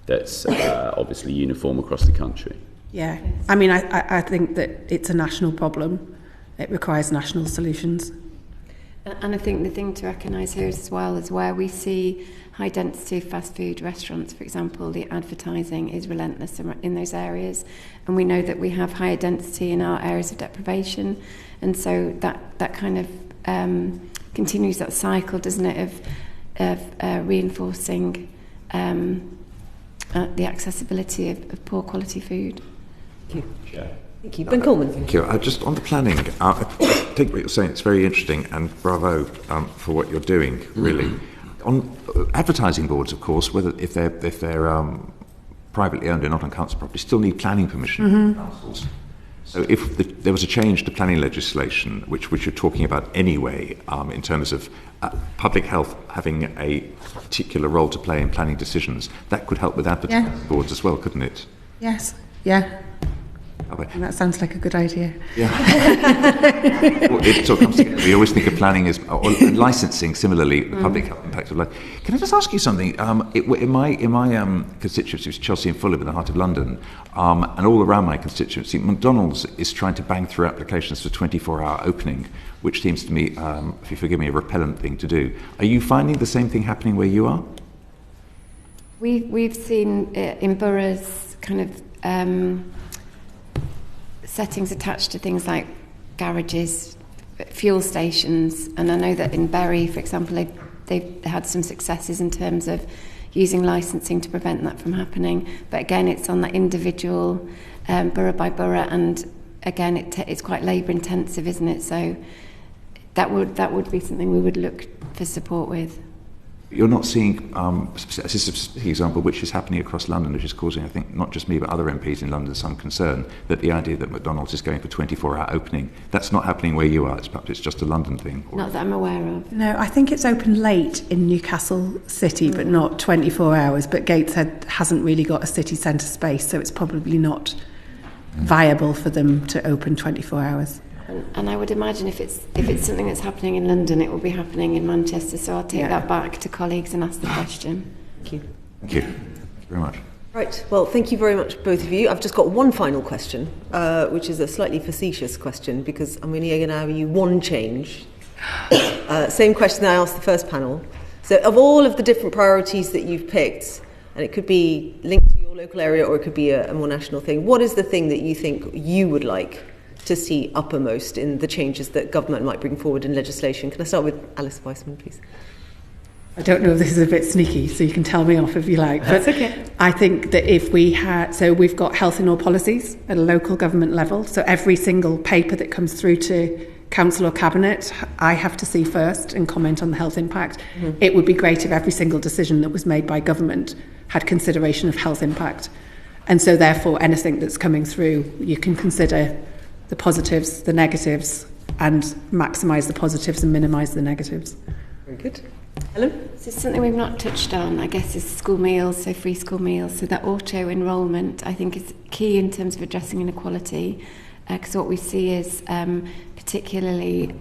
that's obviously uniform across the country. Yeah, I mean, I think that it's a national problem. It requires national solutions. And I think the thing to recognise here as well is where we see high density fast food restaurants, for example, the advertising is relentless in those areas. And we know that we have higher density in our areas of deprivation. And so that kind of continues that cycle, doesn't it, of reinforcing the accessibility of poor quality food. Thank you. Yeah. Thank you. Ben Coleman. Thank you. Just on the planning, I think what you're saying, it's very interesting, and bravo for what you're doing, really. On advertising boards, of course, if they're privately owned and not on council property, still need planning permission from councils. So if there was a change to planning legislation, which you're talking about anyway, in terms of public health having a particular role to play in planning decisions, that could help with advertising boards as well, couldn't it? Yes. Yeah. And that sounds like a good idea. Yeah. Well, it all comes together. We always think of planning as or licensing. Similarly, the public health impact of life. Can I just ask you something? In my constituency, which is Chelsea and Fulham in the heart of London, and all around my constituency, McDonald's is trying to bang through applications for 24-hour opening, which seems to me, if you forgive me, a repellent thing to do. Are you finding the same thing happening where you are? We've seen in boroughs kind of settings attached to things like garages, fuel stations, and I know that in Bury, for example, they've had some successes in terms of using licensing to prevent that from happening. But again, it's on that individual borough by borough, and again, it's quite labour intensive, isn't it? So that would be something we would look for support with. You're not seeing, this is a specific example which is happening across London, which is causing, I think, not just me but other MPs in London some concern, that the idea that McDonald's is going for 24-hour opening, that's not happening where you are, it's just a London thing. Not that I'm aware of. No, I think it's open late in Newcastle City, but not 24 hours, but Gateshead hasn't really got a city centre space, so it's probably not viable for them to open 24 hours. And I would imagine if it's something that's happening in London, it will be happening in Manchester. So I'll take that back to colleagues and ask the question. Thank you. Thank you. Thank you very much. Right, well, thank you very much, both of you. I've just got one final question, which is a slightly facetious question, because I'm only going to have you one change. Same question that I asked the first panel. So of all of the different priorities that you've picked, and it could be linked to your local area or it could be a more national thing, what is the thing that you think you would like to see uppermost in the changes that government might bring forward in legislation? Can I start with Alice Weissman, please? I don't know if this is a bit sneaky, so you can tell me off if you like. But that's okay. I think that if we had, so we've got health in all policies at a local government level. So every single paper that comes through to council or cabinet, I have to see first and comment on the health impact. Mm-hmm. It would be great if every single decision that was made by government had consideration of health impact. And so therefore anything that's coming through, you can consider the positives, the negatives, and maximise the positives and minimise the negatives. Very good. Helen? So something we've not touched on, I guess, is school meals, so free school meals. So that auto-enrolment, I think, is key in terms of addressing inequality, because what we see is particularly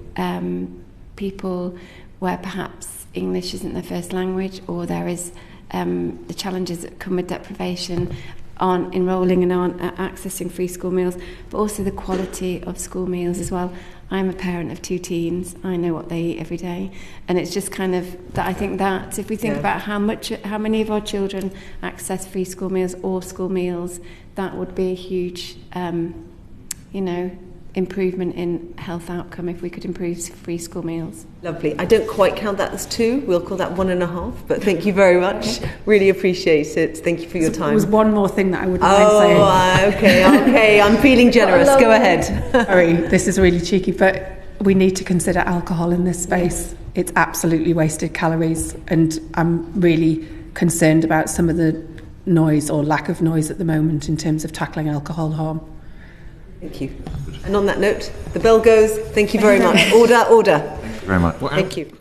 people where perhaps English isn't their first language, or there is the challenges that come with deprivation, aren't enrolling and aren't accessing free school meals, but also the quality of school meals as well. I'm a parent of 2 teens. I know what they eat every day, and it's just kind of that. I think that if we think about how many of our children access free school meals or school meals, that would be a huge, improvement in health outcome if we could improve free school meals. Lovely. I don't quite count that as 2. We'll call that 1.5. But thank you very much. Okay. Really appreciate it. Thank you for your time. There was one more thing that I would mind saying. Okay. I'm feeling generous. Go ahead. Sorry, this is really cheeky, but we need to consider alcohol in this space. It's absolutely wasted calories, and I'm really concerned about some of the noise or lack of noise at the moment in terms of tackling alcohol harm. Thank you. And on that note, the bell goes. Thank you very much. Order. Thank you very much. Thank you.